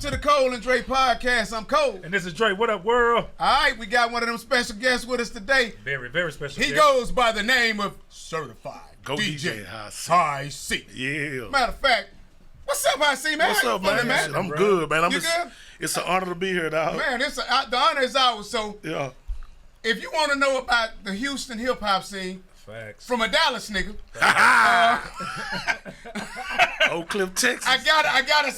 welcome to the Cole and Dre podcast. I'm Cole. And this is Dre. What up, world? All right, we got one of them special guests with us today. Very, very special He guest. goes by the name of Certified Go DJ DJ Hi-C. Hi-C. Yeah. Matter of fact, what's up, Hi-C, man? What's How up, you feeling, man? I'm good, man. You good? It's an honor to be here, dog. Man, the honor is ours. So, Yeah. if you want to know about the Houston hip hop scene, Facts. from a Dallas nigga, Oak Cliff, Texas. I gotta,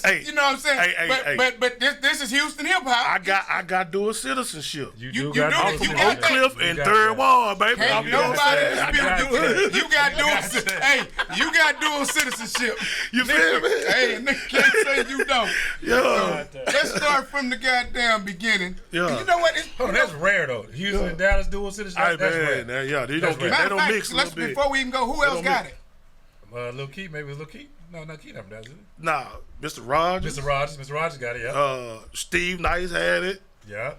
Hey, you know what I'm saying? hey. But this is Houston hip hop. I got dual citizenship. You do do got it. those You in got Oak that. Cliff You and got Third that. Wall, baby. Can't I'm nobody saying. dispute you. You got dual. Hey, you got dual citizenship. You feel me? Hey, a nigga can't say you don't. Yeah. Let's start from the goddamn beginning. Yeah. You know what? Oh, that's rare though. Houston and Dallas dual citizenship. Hey, That's man. rare. Yeah, they That's don't get, right. they don't mix a little bit. Before we even go, who else don't got mix. it? Lil Keith, maybe Lil Keith. No, not Keith. That's it. Nah, Mr. Rogers. Mr. Rogers got it. Yeah. Steve Nice had it, Yeah.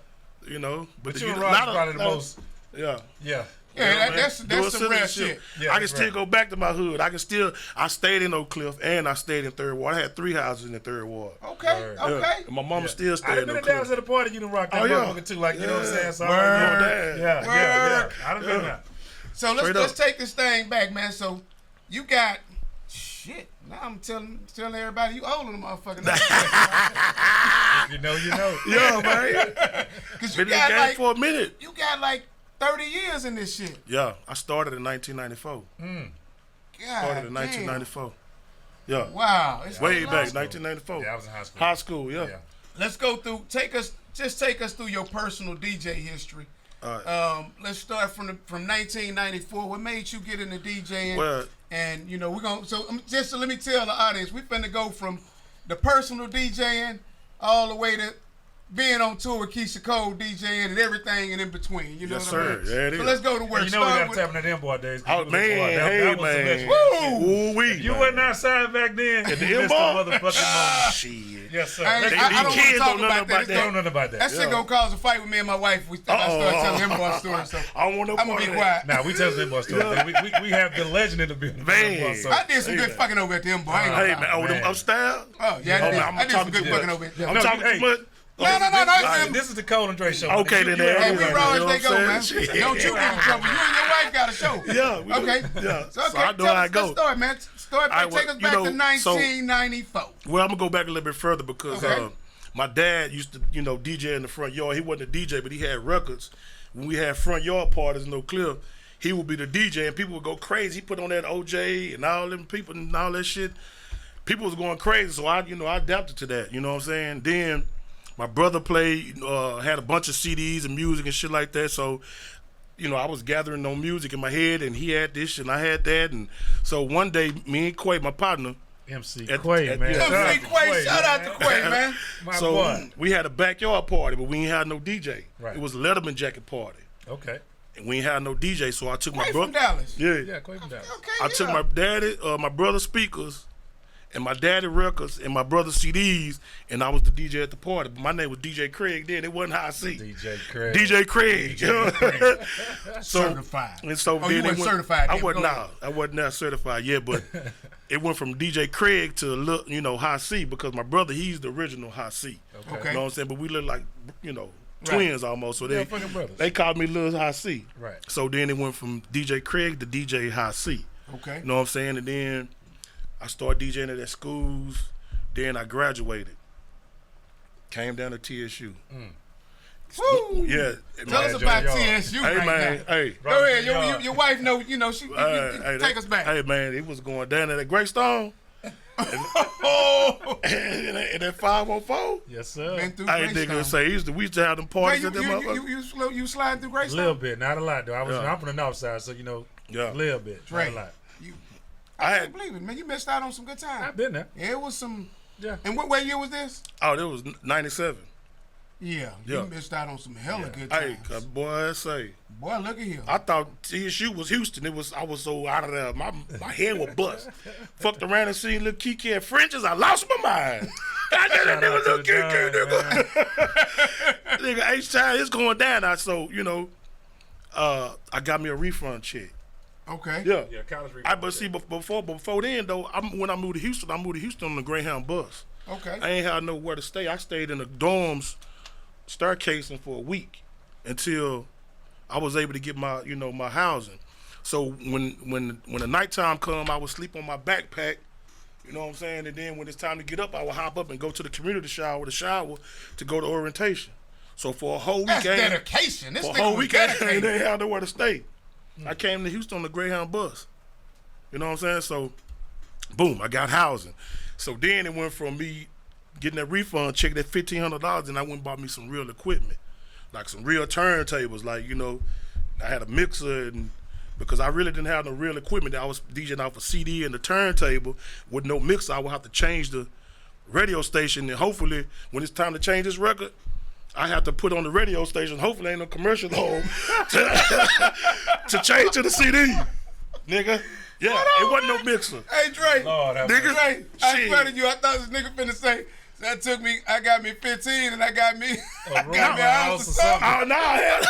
you know. But you you and know, Rogers probably the most. Yeah. Yeah. Yeah, Man, that's dual some rare citizenship. shit. Yeah, I can that's still right. go back to my hood. I stayed in Oak Cliff and I stayed in Third Ward. I had 3 houses in the Third Ward. Okay, Word. okay. Yeah. And my mama still I stayed done in been Oak in Dallas Cliff. at a party. You done rock that Oh, yeah. motherfucker too. Like, you know what I'm saying? So, Word. yeah. I done been Word. there. So Straight let's up. take this thing back, man. So you got shit. Now I'm telling everybody you older than motherfucker. You know, you know. Yeah, man. Cause you Been in the got game like for a minute. you got like 30 years in this shit. Yeah, I started in 1994. God Started in damn. 1994. Yeah. Wow. It's Way been back, long. 1994. Yeah, I was in high school. High school, yeah. Yeah. Let's go through. Take us through your personal DJ history. All right. Let's start from 1994. What made you get into DJing? Well, And you know we're gonna so let me tell the audience we finna go from the personal DJing all the way to being on tour with Keisha Cole DJing and everything and in between. You know Yes, what I sir. mean? Yeah, it So is. let's go to work. You know we Start got to with- tap into them boy days. oh, man. Hey, was some man. shit. Ooh, wee. You wasn't outside back then. At the You missed M-Bar? the motherfucking moment. Shit. Yes, sir. I Let's- don't want to kids talk don't know about nothing that. about It's that. Don't gonna- know nothing about that. That shit Yeah. gonna cause a fight with me and my wife. I start telling him boy stories. So I don't want no I'm part gonna of be that. quiet. Nah, we tell them boy stories. We have the legend in the building. Man. So, I did some Hey, good man. fucking over at the M boy. I ain't gonna Hey, lie. man. Oh, them Man. upstairs? Oh yeah, Oh, I did, man, I'm I did some talking good to fucking you. over at I'm No, talking hey. too much. No. this is the Cole and Dre show. Okay, then. Hey, Yeah, we yeah, raw you know as they what go, I'm man. saying? Don't you get in trouble. You and your wife got a show. Yeah. we do. Okay. Yeah. So, okay, I know how I let's go. start, man. Start, I take will- us you back know, to so- 1994. Well, I'm going to go back a little bit further because Okay. my dad used to, DJ in the front yard. He wasn't a DJ, but he had records. When we had front yard parties in Oak Cliff, he would be the DJ, and people would go crazy. He put on that OJ and all them people and all that shit. People was going crazy, so I adapted to that. You know what I'm saying? Then my brother played, had a bunch of CDs and music and shit like that. So, I was gathering on music in my head, and he had this and I had that. And so one day, me and Quay, my partner, MC At- Quay, at- man. yeah. Shout out MC to Quay, shout out to man. Quay, man. My so boy. we had a backyard party, but we ain't had no DJ. Right. It was a Letterman jacket party, Okay. and we ain't had no DJ. So I took my Quay from brother. Dallas. Yeah, Quay from Dallas. Okay, I took my daddy, my brother's speakers, and my daddy records, and my brother's CDs, and I was the DJ at the party. But my name was DJ Craig then. It wasn't Hi-C. DJ Craig. DJ Craig. So, certified. and so Oh, then you it weren't went- certified I then. wasn't. Go ahead. Nah, I wasn't that certified yet, but it went from DJ Craig to Hi-C because my brother, he's the original Hi-C. Okay. You know what I'm saying? But we look like twins almost. So Yeah, fucking brothers. they called me Lil Hi-C. Right. So then it went from DJ Craig to DJ Hi-C. Okay. You know what I'm saying? And then I started DJing at schools. Then I graduated. Came down to TSU. Woo! Yeah. Tell us man. about y'all. TSU Hey right man, now. hey. Go ahead. Your wife know. She Hey, take us back. Hey man, it was going down at Greystone. Oh, and that 504. Yes, sir. been through I ain't Greystone. gonna say we used to have them parties at them motherfuckers. You sliding through A Greystone? little bit, not a lot though. Yeah. I'm from the north side, so Yeah. a little bit, not Right. a lot. I I can't believe it, man. You missed out on some good time. I've been there. Yeah, it was some. Yeah. And what year was this? Oh, that was 97. Yeah, Yeah. you missed out on some hella good Hey, times. 'cause boy, I say, Boy, look at here. I thought TSU was Houston. I was so out of there. My head was bust. Fucked around and seen little Kiki at French's. I lost my mind. I did Shout it, out to little the Kiki, John, nigga. Nigga, each time it's going down. I got me a refund check. Okay. Yeah. Yeah, college But see, before then though, when I moved to Houston on the Greyhound bus. Okay. I ain't had nowhere to stay. I stayed in the dorms, staircasing for a week until I was able to get my, my housing. So when the nighttime come, I would sleep on my backpack. You know what I'm saying? And then when it's time to get up, I would hop up and go to the community shower to go to orientation. So for a whole That's weekend, dedication. This for a nigga whole was weekend, they dedicated. didn't have nowhere to stay. I came to Houston on the Greyhound bus. You know what I'm saying? So, boom, I got housing. So then it went from me getting that refund check, that $1,500, and I went and bought me some real equipment, like some real turntables. Like, I had a mixer, and because I really didn't have no real equipment, I was DJing off a CD and the turntable with no mixer. I would have to change the radio station, and hopefully, when it's time to change this record, I have to put on the radio station. Hopefully, ain't no commercial home to change to the CD, nigga. Yeah, it wasn't no mixer. Hey, Dre. Lord, have Nigga, Dre, I shit. swear to you, I thought this nigga finna say, I got me 15 and I got me A room, got me a house or something. Oh, no, hell.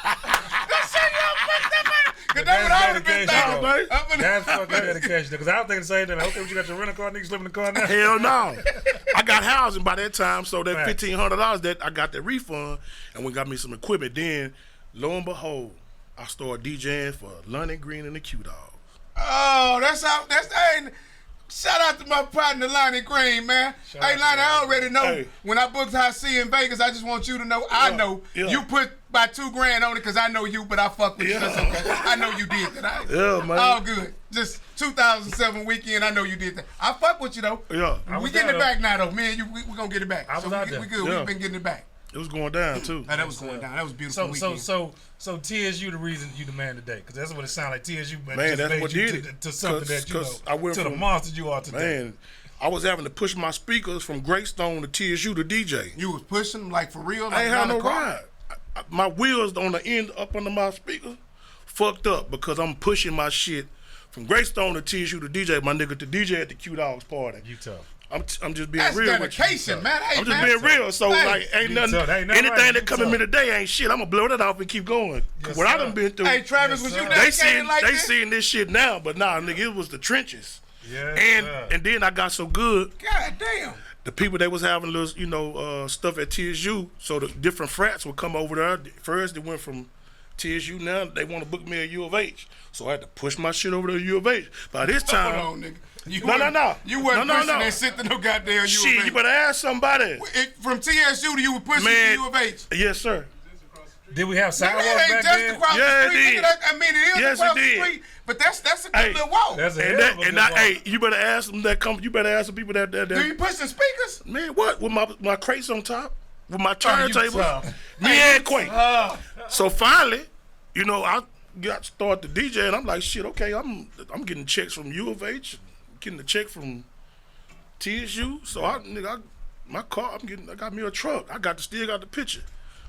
That shit, y'all fucked up, man. Cause that's what I would've been dedication, thinking. bro. I'm finna- That's fucking dedication. Because I was thinking the same thing. Okay, you got your rental car, niggas live in the car now. Hell no. I got housing by that time, so that Facts. $1,500 that I got that refund, and we got me some equipment. Then, lo and behold, I started DJing for London Green and the Q-Dogs. Oh, hey, shout out to my partner Lonnie Green, man. Shout Hey, out to Lonnie, I Lonnie. already know Hey. when I booked Hi-C in Vegas, I just want you to know, I know yeah. you put about $2,000 on it because I know you, but I fuck with you. Yeah. That's okay. I know you did that. Yeah, man. All good. Just 2007 weekend, I know you did that. I fuck with you, though. Yeah, I We was getting there, it back now, though. Me and you, we gonna get it back. I was so out we there. good. Yeah. We've been getting it back. it was going down, too. Now, that was going down. That was a beautiful weekend. So TSU the reason you the man today, because that's what it sounded like. TSU Man, just that's made what you did it. to something that Cause I went to the from- monster you are today. Man, I was having to push my speakers from Greystone to TSU to DJ. You was pushing them like for real? I ain't had around the no car? ride. My wheels on the end up under my speaker fucked up because I'm pushing my shit from Greystone to TSU to DJ, my nigga, to DJ at the Q-Dogs party. You tough. I'm just being That's real with you. dedication, man. Hey, I'm just man. being real. So, Hey. like, ain't You nothing, tough. Ain't nothing anything right. that You come in me tough. today ain't shit. I'm going to blow that off and keep going. Yes, what I sir. done been through. Hey, Travis, Yes, was sir. you They dedicated like they this? seeing this shit now, but nah, nigga, it was the trenches. Yeah. And then I got so good. God damn. The people that was having little, stuff at TSU, so the different frats would come over there. First, they went from TSU. Now they want to book me at U of H, so I had to push my shit over to U of H. By this time, Hold on, nigga. You No, wasn't- no. You wasn't No, no, pushing no. that shit to no goddamn shit, U of you better ask somebody. H. From TSU to you were pushing Man, to U of H. Yes, sir. Did we have Nigga, sidewalks that ain't back just then? across Yeah, the it street. did. Nigga, I mean, it is Yes, across it the did. street, but that's a good Hey, little walk. That's a And hell of a good walk. hey, you better ask them that come. You better ask the people that Do you pushing speakers? man, what with my crates on top, with my you turntable, tough. me and Quake. So finally, I got started to DJ, and I'm like, shit, okay, I'm getting checks from U of H, getting a check from TSU. So my car, I got me a truck. Still got the picture.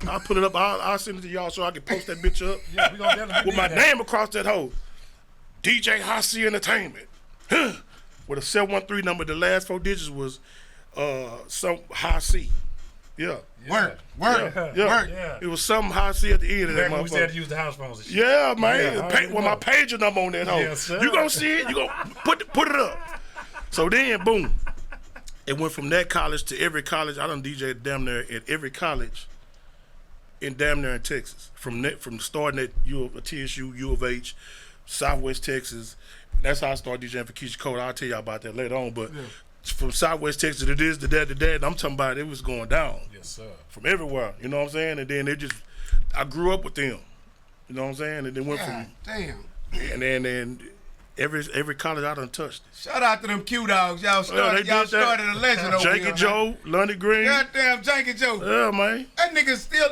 I'll put it up. I'll send it to y'all so I can post that bitch up Yeah, we gonna definitely with my need that. name across that hole. DJ Hi-C Entertainment. With a 713 number. The last 4 digits was some Hi-C. Yeah. Work. Yeah. Yeah. It was some Hi-C at the end of that Back when we had to motherfucker. use the house phones and shit. Yeah, man. Yeah, I already With my know. pager number on that hole. Yes, sir. You gonna see it? You gonna put it up. So then, boom. It went from that college to every college. I done DJed damn near at every college in damn near in Texas. From starting at TSU, U of H, Southwest Texas. That's how I started DJing for Keisha Cole. I'll tell y'all about that later on. But from Southwest Texas to this, to that, to that, and I'm talking about it was going down. Yes, sir. From everywhere. You know what I'm saying? And then I grew up with them. You know what I'm saying? And then went God damn. and then every college I done touched. Shout out to them Q-Dogs. Y'all started a legend over Jake here. and Joe, Lundy Green. Goddamn Jank and Joe. Yeah, man. That nigga still,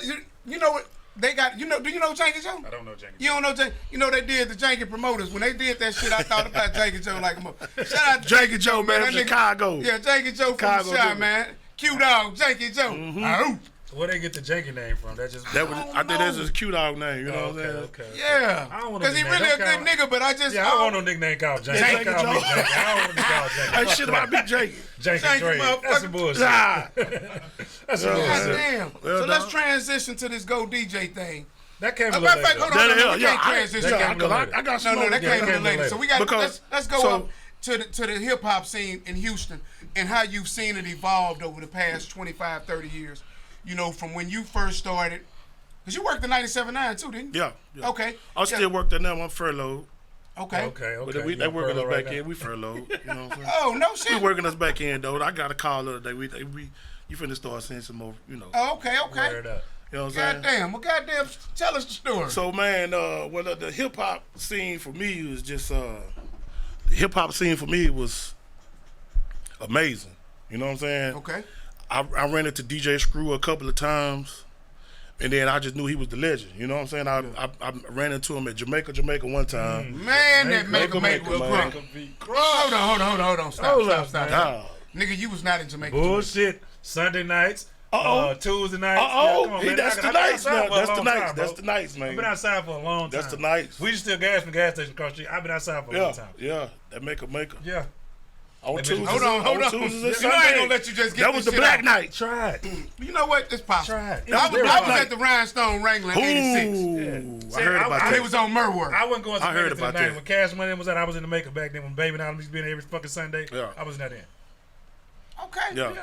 you know what? They got, do you know Jank and Joe? I don't know, Jenkins. You don't know Jank? You know they did the Jank and promoters. When they did that shit, I thought about Jank and Joe like a mother. Shout out to Jake and Joe, man, That from nigga- Chicago. Yeah, Jank and Joe from Chicago, the shot, dude. man. Q-Dog, Jank and Joe. Ahoo. Where they get the Jenkins name from? That just That was, I think that's his Q-Dog name, you know what I'm saying? okay. Yeah. I don't want Because he nickname. really a Don't good nigga, but I just... Yeah, I don't want no nickname called Jenkins. Jank Don't call and me Joe. Jenkins. I don't want to be called Jenkins. Hey, shit about Big Jake. Jenkins Jank, Dre. That's motherfucker. some bullshit. Ah. That's some God bullshit. damn. Well So let's done. transition to this Go DJ thing. That came a Matter little of fact, later. hold on. That we hell, can't yeah, transition. that came a little later. I got No, some that more. came a little came later. later. So we got Because- let's go so- up to the hip hop scene in Houston and how you've seen it evolved over the past 25, 30 years. You know, from when you first started, because you worked in 97.9 too, didn't you? Yeah. Okay. I still work there now. I'm furloughed. Okay. But they working us back in. We furloughed. You know what I'm saying? Oh, no shit. We working us back in, though. I got a call the other day. You finna start seeing some more, you know. Oh, okay. Word up. You know what I'm saying? Goddamn. Well, goddamn, tell us the story. So, man, the hip-hop scene for me was just, the hip-hop scene for me was amazing. You know what I'm saying? Okay. I ran into DJ Screw a couple of times, and then I just knew he was the legend. You know what I'm saying? I ran into him at Jamaica one time. Man, that Make was crunk. Hold on. Stop. Nigga, you was not in Jamaica. Bullshit. Sunday nights. Tuesday nights. That's the nights, man. That's the nights, man. I've been outside for a long time. That's the nights. We still gas from the gas station across the street. I've been outside for a long time. Yeah, that maker. Yeah. On Tuesdays, Hold on. Tuesdays and You know I ain't Sundays. gonna let you just get That this was the shit black out. night. Try it. You know what? It's possible. Try it. I was black at the Rhinestone Wrangler in 86. I heard about It that. was on Merworth. I wasn't going to I heard Jamaica till about the night. that. When Cash Money was out, I was in the makeup back then when Baby Now used to be in every fucking Sunday. Yeah. I was not in. Okay. Yeah.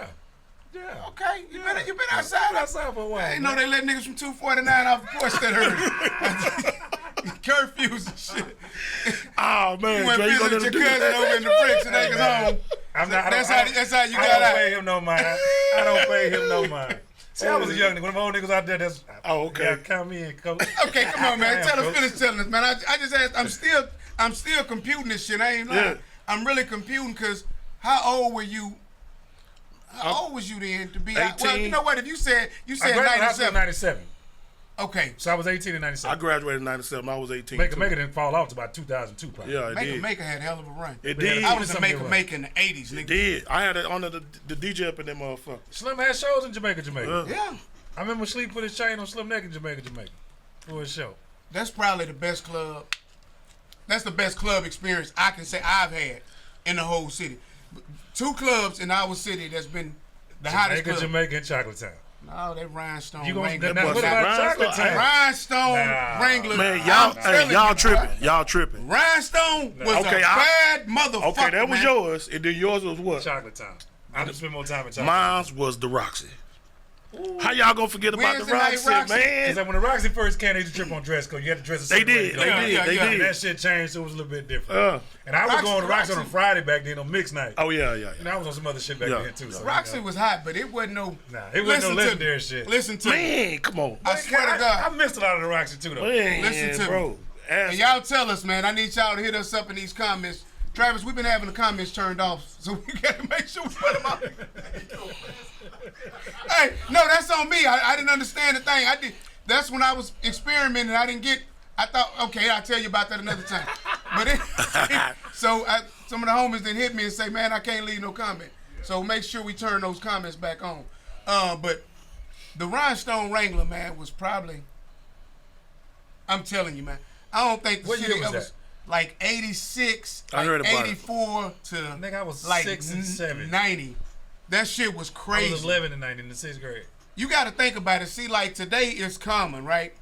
Yeah. Okay. You been outside. I've been outside for a while. I ain't know they let niggas from 249 off the porch that heard. Curfews and shit. Oh, man. You went Dre, visit gonna your do cousin that. over in the bricks and they was home. That's how you I got don't out. pay him no mind. I don't pay him no mind. See, I was a young nigga. When them old niggas out there, that's Okay. Yeah, count me in, coach. Okay, come on, man. Damn, Tell us, coach. finish telling us, man. I just asked. I'm still computing this shit. I ain't lying. Yeah. I'm really computing because how old were you? How old was you then to be out? Well, 18. you know what? If you said I graduated high school in 97. 97. Okay. So I was 18 in I 97. graduated in 97. I was 18. Maker too. didn't fall off until about 2002 probably. Yeah, it did. Maker had a hell of a run. It Yeah, did. I was a Something Maker right. in the 80s, It nigga. did. I had it on the DJ up in that motherfucker. Slim had shows in Jamaica. Yeah. I remember Sleep put his chain on Slim Neck in Jamaica for his show. That's probably the best club. That's the best club experience I can say I've had in the whole city. 2 clubs in our city that's been the hottest club. Jamaica, and Chocolate Town. No, that Rhinestone You gonna Wrangler. now, what Rhinestone- about Chocolate Town? Rhinestone Nah. Wrangler. Man, I'm y'all telling you, tripping. Y'all tripping. Rhinestone was Okay, a bad motherfucker. Okay, that was man. yours. And then yours was what? Chocolate Town. I just spend more time in Chocolate. Mine was the Roxy. How y'all gonna forget about the Wednesday night Roxy, Roxy. man? Because when the Roxy first came, they used to trip on dress code. You had to dress a certain way. They did. And that shit changed, so it was a little bit different. And I was Roxy- going to Roxy on a Roxy- Friday back then on mixed night. Oh yeah. And I was on some other shit back Yeah. then too. So, Roxy was hot, but it wasn't no. Nah, it wasn't no Listen to legendary me. shit. Listen to me. Man, come on. I swear to God. I missed a lot of the Roxy too, though. Man, Listen to me. bro. And y'all tell us, man. I need y'all to hit us up in these comments. Travis, we've been having the comments turned off, so we gotta make sure we put them out. Hey, no, that's on me. I didn't understand the thing. That's when I was experimenting. I didn't get. I thought, okay, I'll tell you about that another time. But some of the homies that hit me and say, man, I can't leave no comment. So make sure we turn those comments back on. But the Rhinestone Wrangler, man, was probably. I'm telling you, man. I don't think the What shit year was was that? like 86, I heard like about it. 84 to Nigga, I was like 6 and 7. 90. That shit was I crazy. was 11 and 90 in the 6th grade. You got to think about it. See, like today it's common, right?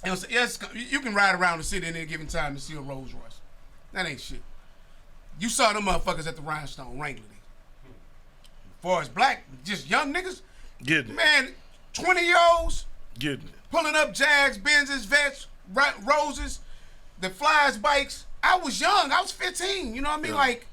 You can ride around the city at any given time and see a Rolls Royce. That ain't shit. You saw them motherfuckers at the Rhinestone Wrangler. As far as black, just young niggas, Getting it. man, 20-year-olds Getting it. pulling up Jags, Benzes, Vets, Roses, the Flies bikes. I was young. I was 15. You know what I mean? Like,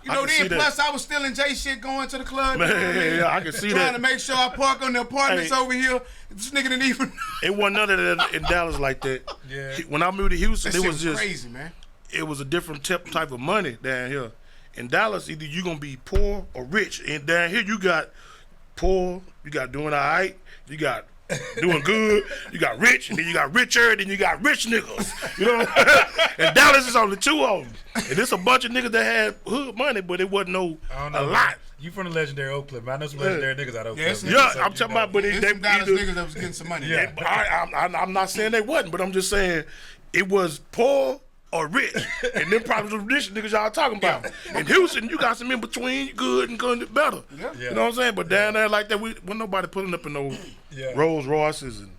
you I know, can see then that. plus I was still in J shit going to the club. You know what I mean? Man, I can see Trying that. to make sure I park on the apartments Hey. over here. This nigga didn't even. It wasn't none of that in Dallas like that. Yeah. When I moved to Houston, That it shit was just crazy, man. it was a different type of money down here. In Dallas, either you gonna be poor or rich. And down here, you got poor, you got doing all right, you got doing good, you got rich, and then you got richer, then you got rich niggas. You know, and Dallas is only 2 of them. And there's a bunch of niggas that had hood money, but it wasn't I don't a know. lot. You from the legendary Oak Cliff. I know some legendary niggas out of Oak Yeah, Cliff. it's- Yeah, So I'm you talking know. about, but There's they some Dallas either, niggas that was getting some money. Yeah. I'm not saying they wasn't, but I'm just saying it was poor or rich. And them probably the rich niggas y'all talking about. In Houston, you got some in between, good and good and better. Yeah. Yeah. You know what I'm saying? But down there like that, wasn't nobody pulling up in no Yeah. Rolls Royces and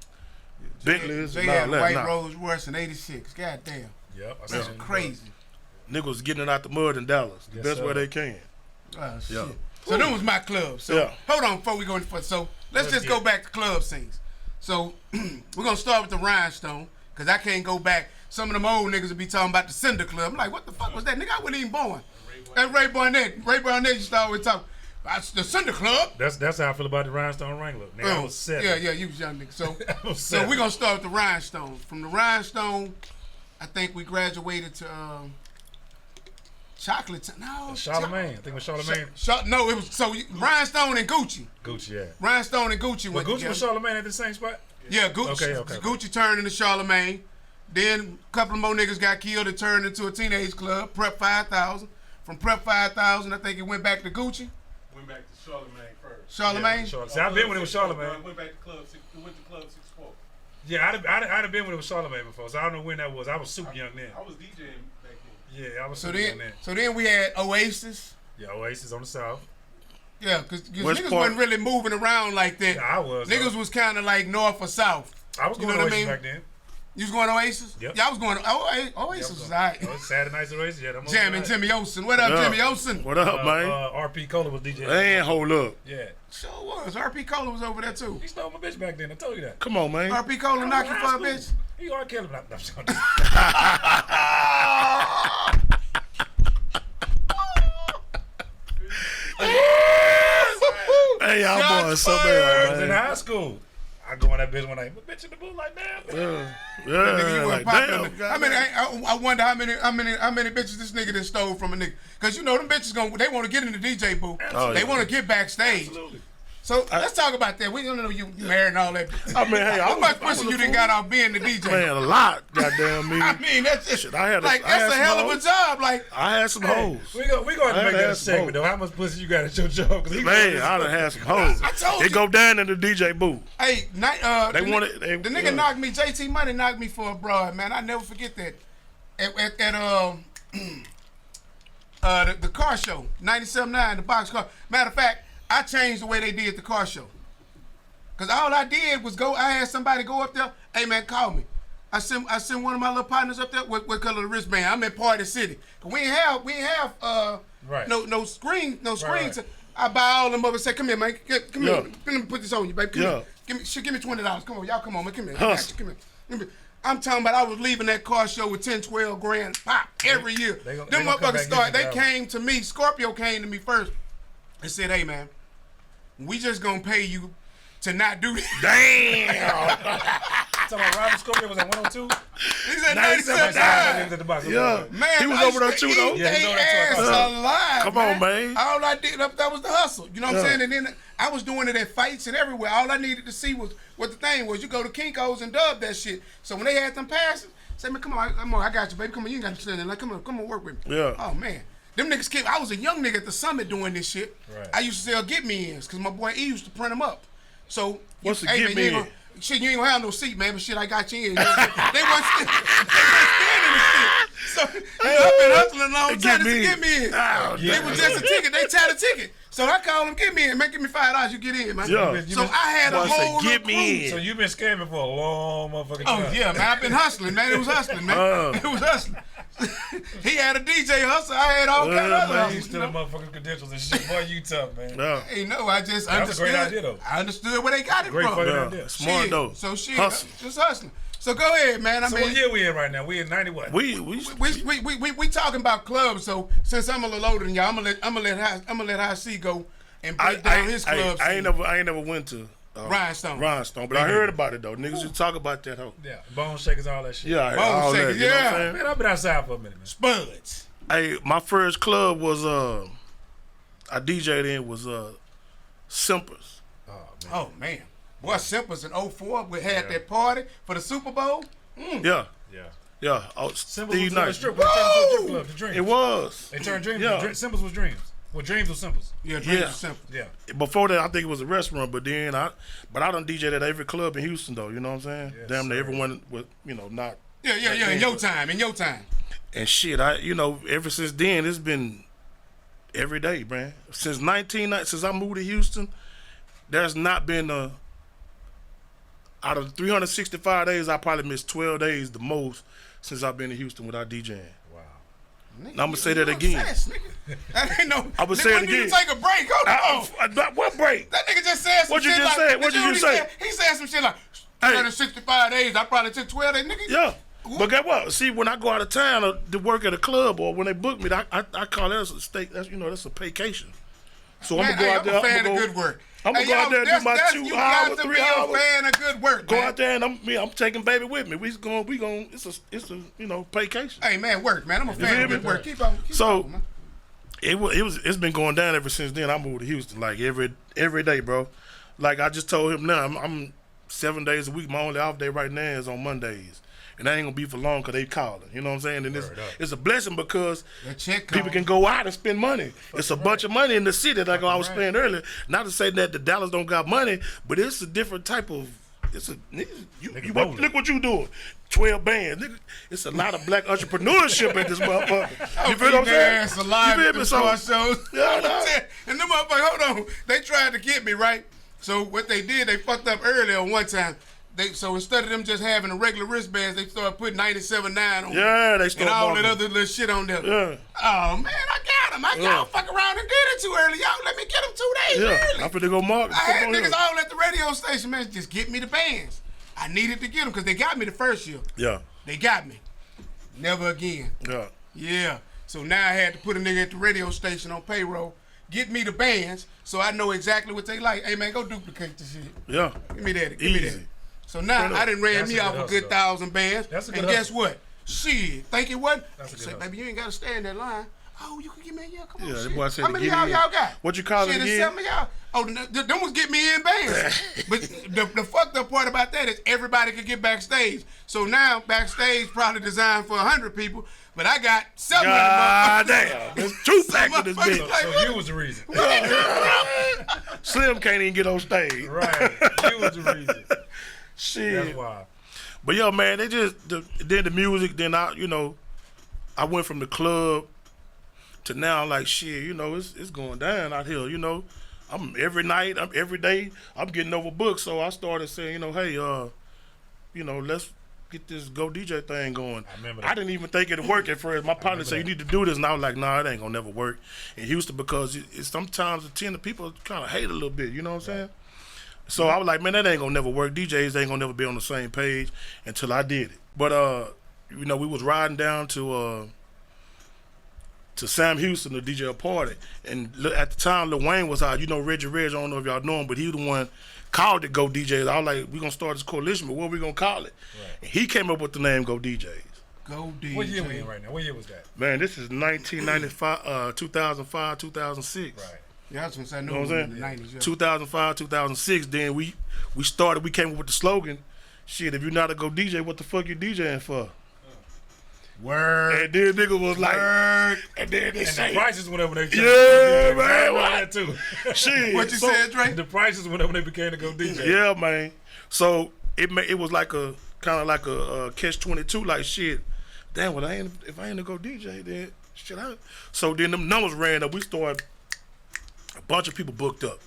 Bentleys They and all had a that. white Nah. Rolls Royce in '86. God damn, Yep. I that's seen it. crazy. niggas getting it out the mud in Dallas the best sir. way they can. Oh, shit. Yeah. So that was my club. So Yeah. hold on before we go any further. So let's just go back to club scenes. So we're gonna start with the Rhinestone, cause I can't go back. Some of them old niggas will be talking about the Cinder Club. I'm like, what the fuck was that? Nigga, I wasn't even born. That Ray Barnett. Ray Barnett used to always talk. The Cinder Club. That's how I feel about the Rhinestone Wrangler. Nigga, I was 7. Yeah, you was young nigga. So, was so 7. we're gonna start with the Rhinestone. From the Rhinestone, I think we graduated to Chocolate. No, Charlemagne. I think it was Charlemagne. No, it was Rhinestone and Gucci. Gucci, yeah. Rhinestone and Gucci But went Gucci together. was Charlemagne at the same spot? Yeah, Gucci. Okay. Gucci turned into Charlemagne. Then a couple of more niggas got killed. It turned into a teenage club, Prep 5000. From Prep 5000, I think it went back to Gucci. Went back to Charlemagne first. Charlemagne? Yeah, See, I've been when it was Charlemagne. Went back to Club 64. Yeah, I'd have been when it was Charlemagne before, so I don't know when that was. I was super young then. I was DJing back then. Yeah, I was So super young then, then. so then we had Oasis. Yeah, Oasis on the south. Yeah, because West niggas Park. wasn't really moving around like that. Yeah, I was. Niggas was kind of like north or south. I was You going know to what I Oasis mean? back then. You was going to Oasis? Yep. Yeah, I was going to Oasis. Was alright. Oh, Saturday nights at Oasis. Yeah, them Jamming right. Jimmy Olsen. What up, Yeah. Jimmy Olsen? What up, man? RP Cola was DJ. Man, hold up. Yeah. Sure was. RP Cola was over there too. He stole my bitch back then. I told you that. Come on, man. RP Cola knocked you High for a school. bitch. He R. Kelly. No, I'm just gonna- Hey, y'all Shots boys so fired. I was in bad, man. high school. I go on that bitch one night. But bitch in the booth like that. Yeah, Nigga, you like, wasn't popular. damn. I mean, I wonder how many bitches this nigga done stole from a nigga. Cause you know them bitches they want to get in the DJ booth. Oh, They yeah. want to get backstage. Absolutely. So let's talk about that. We don't know you married and all that. I mean, hey, How much I was pussy a you done fool. got off being the DJ? Man, a lot, goddamn me. I mean, that's just, Shit, I had like I had that's a some hell of a hoes. job. Like, I had some hoes. We going to I make had that a some segment, though. hoes. How much pussy you got at your job? 'Cause he Man, I done had some hoes. I told It you. go down in the DJ booth. hey, They the wanted- they- the nigga yeah. knocked me. JT Money knocked me for a broad, man. I never forget that. At the car show, 97.9, the box car. Matter of fact, I changed the way they did the car show. Cause all I did was I had somebody go up there. Hey man, call me. I sent one of my little partners up there with color the wristband. I'm in Party City. Cause we ain't have Right. no screens. right. I buy all them up and say, come here, man. Come Yeah. here. Let me put this on you, baby. Come Yeah. here. Give me $20. Come on, y'all. Come on, man. Come here. Hustle. Come here. Come here. I'm talking about I was leaving that car show with 10, 12 grand pop every year. they gonna Them come back motherfuckers and get they you, came to me. Scorpio came to me first and said, hey man, we just gonna pay you to not do this. Damn. Talking about Robert Scorpio was at 102. He said 97.9. 97.9. At the box. Yeah. Man, He was I over there used to too, though. eat Yeah, he was they over there ass too. alive. Come on, man. All I did, that was the hustle. You know what I'm Yeah. saying? And then I was doing it at fights and everywhere. All I needed to see was what the thing was. You go to Kinko's and dub that shit. So when they had them passes, say, man, come on, I got you, baby. Come on, you ain't got to stand there. Like, come on, work with me. Yeah. Oh man. Them niggas came. I was a young nigga at the summit doing this shit. Right. I used to sell get-me-ins because my boy E used to print them up. So What's a hey, man, get-me-in? you ain't gonna- Shit, you ain't gonna have no seat, man, but shit, I got you in. They wasn't standing the shit. So, I've been hustling a long time to get me in. Oh, They was just a ticket. They tied a ticket. So I called them, get me in, man, give me $5, you get in, man. Yeah. So I had a Boy said, whole "Get me little crew. in." So you've been scamming for a long motherfucking Oh time. yeah, man, I've been hustling, man. It was hustling, man. It was hustling. He had a DJ hustle. I had all kind of other You hustles. stealing motherfucking credentials and shit. Boy, you tough, man. Yeah. Hey, no, I just That's a understood. great idea, though. I understood where they got it Great from. fucking Yeah. idea. Smart Shit. though. So shit, Hustle. just hustling. So go ahead, man. I So mean, what year we in right now? We in 90 what? we talking about clubs. So since I'm a little older than y'all, I'm gonna let Hi-C go and break down his clubs. I ain't never went to Rhinestone. Rhinestone, but I heard about it though. Niggas should talk about that hoe. Yeah, bone shakers, all that shit. Yeah, Bone all that. shakers, You know what yeah. I'm saying? Man, I've been outside for a minute, man. Spuds. Hey, my first club was I DJ'd in was Simpers. Oh man, boy, Simples in 04, we had that party for the Super Bowl. Yeah, Yeah. yeah. Oh, Symbols Steve was a Knight. strip club. They turned into a strip club. The Dreams. It was. They turned dreams. Yeah. Symbols was dreams. Well, dreams was symbols. Yeah, Yeah. Simple. Yeah. Before that, I think it was a restaurant, but then I done DJ'd at every club in Houston though. You know what I'm saying? Yes, Damn near sir. everyone was, not. Yeah. In your time. And shit, ever since then, it's been every day, man. Since I moved to Houston, there's not been out of 365 days, I probably missed 12 days the most since I've been in Houston without DJing. Wow. Nigga, I'm gonna say that again. Obsessed, nigga. That ain't no. I'm gonna say it When you again. take a break, hold on. What break? That nigga just said some What you shit just like. said? What did you say? He said some shit like, Hey. 365 days. I probably took 12 days, nigga. Yeah. But guess what? See, when I go out of town to work at a club or when they book me, I call that a state. That's that's a vacation. So I'm gonna go out there. I'm a fan of good work. I'm gonna go out there and do my 2 hours, 3 hours. You got to be a fan of good work, Go man. out there and I'm taking baby with me. We going. It's a vacation. Hey man, work, man. I'm a fan feel of me? good work. Keep on. So, man. It's been going down ever since then. I moved to Houston like every day, bro. Like I just told him now, I'm 7 days a week. My only off day right now is on Mondays. And that ain't gonna be for long because they calling. You know what I'm saying? And it's a blessing because people can go out and spend money. It's a bunch of money in the city, like I was saying earlier. Not to say that the Dallas don't got money, but it's a different type of. Look what you doing. 12 bands. Nigga, it's a lot of black entrepreneurship at this motherfucker. You feel what I'm saying? It's alive at the shows. Yeah, and them motherfuckers, hold on. They tried to get me, right? So what they did, they fucked up early on one time. So instead of them just having the regular wristbands, they started putting 97.9 on them. Yeah, they started and all marking. that other little shit on them. Yeah. Oh, man, I got them. Y'all fuck around and get it too early. Y'all let me get them 2 days early. I'm finna go mark. I had niggas all at the radio station, man, just get me the bands. I needed to get them because they got me the first year. Yeah. They got me. Never again. Yeah. Yeah. So now I had to put a nigga at the radio station on payroll, get me the bands, so I know exactly what they like. Hey, man, go duplicate the shit. Yeah. Give me that. Give me that. Easy. So now I done ran That's me a off good a good hustle, 1,000 bands. That's a good and guess hustle. what? Shit, think it wasn't? That's a good Say, hustle. baby, you ain't got to stay in that line. Oh, you can get me in? Yeah, come on, Yeah, that shit. boy said How to many get y'all in. got? What you call it Shit, again? 7 of y'all. Oh, them was get me in bands. But the fucked up part about that is everybody could get backstage. So now backstage probably designed for 100 people, but I got 700 God motherfuckers. damn. There's 2 packs in this motherfuckers bitch. like, So you was the reason. Slim can't even get on stage. Right. You was the reason. Shit. That's wild. But yo, man, they just then the music. Then I went from the club to now like shit. It's going down out here. I'm every night, I'm every day, I'm getting overbooked. So I started saying, hey, let's get this Go DJ thing going. I remember that. I didn't even think it'd work at first. My partner said, you need to do this. And I was like, nah, it ain't gonna never work in Houston because it's sometimes the people kind of hate a little bit. You know what I'm saying? So I was like, man, that ain't gonna never work. DJs ain't gonna never be on the same page until I did it. But we was riding down to Sam Houston to DJ a party, and at the time Lil Wayne was out. Reggie Reg, I don't know if y'all know him, but he was the one called it Go DJs. I was like, we gonna start this coalition, but what we gonna call it? Right. And he came up with the name Go DJs. Go DJs. What year we in right now? What year was that? Man, this is 1995, 2005, 2006. Right. Yeah, I was gonna say, I You knew know it what was I'm in saying? the 90s. Yeah. 2005, 2006. Then we came up with the slogan, shit, if you're not a Go DJ, what the fuck you DJing for? Word. And then nigga was like, Word. and then they And say, the prices went up when they yeah, man, I remember what? that too. Shit. What you said, Drake? The prices went up when they became to Go DJ. Yeah, man. So it was like a kind of like a catch-22, like shit. Damn, well, if I ain't a Go DJ, then shit. So then them numbers ran up. We started a bunch of people booked up.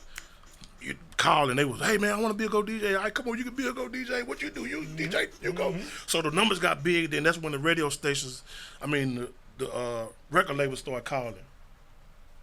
You call and they was, hey man, I want to be a Go DJ. All right, come on, you can be a Go DJ. What you do? You DJ, you go. So the numbers got big. Then that's when the radio stations, the record labels started calling.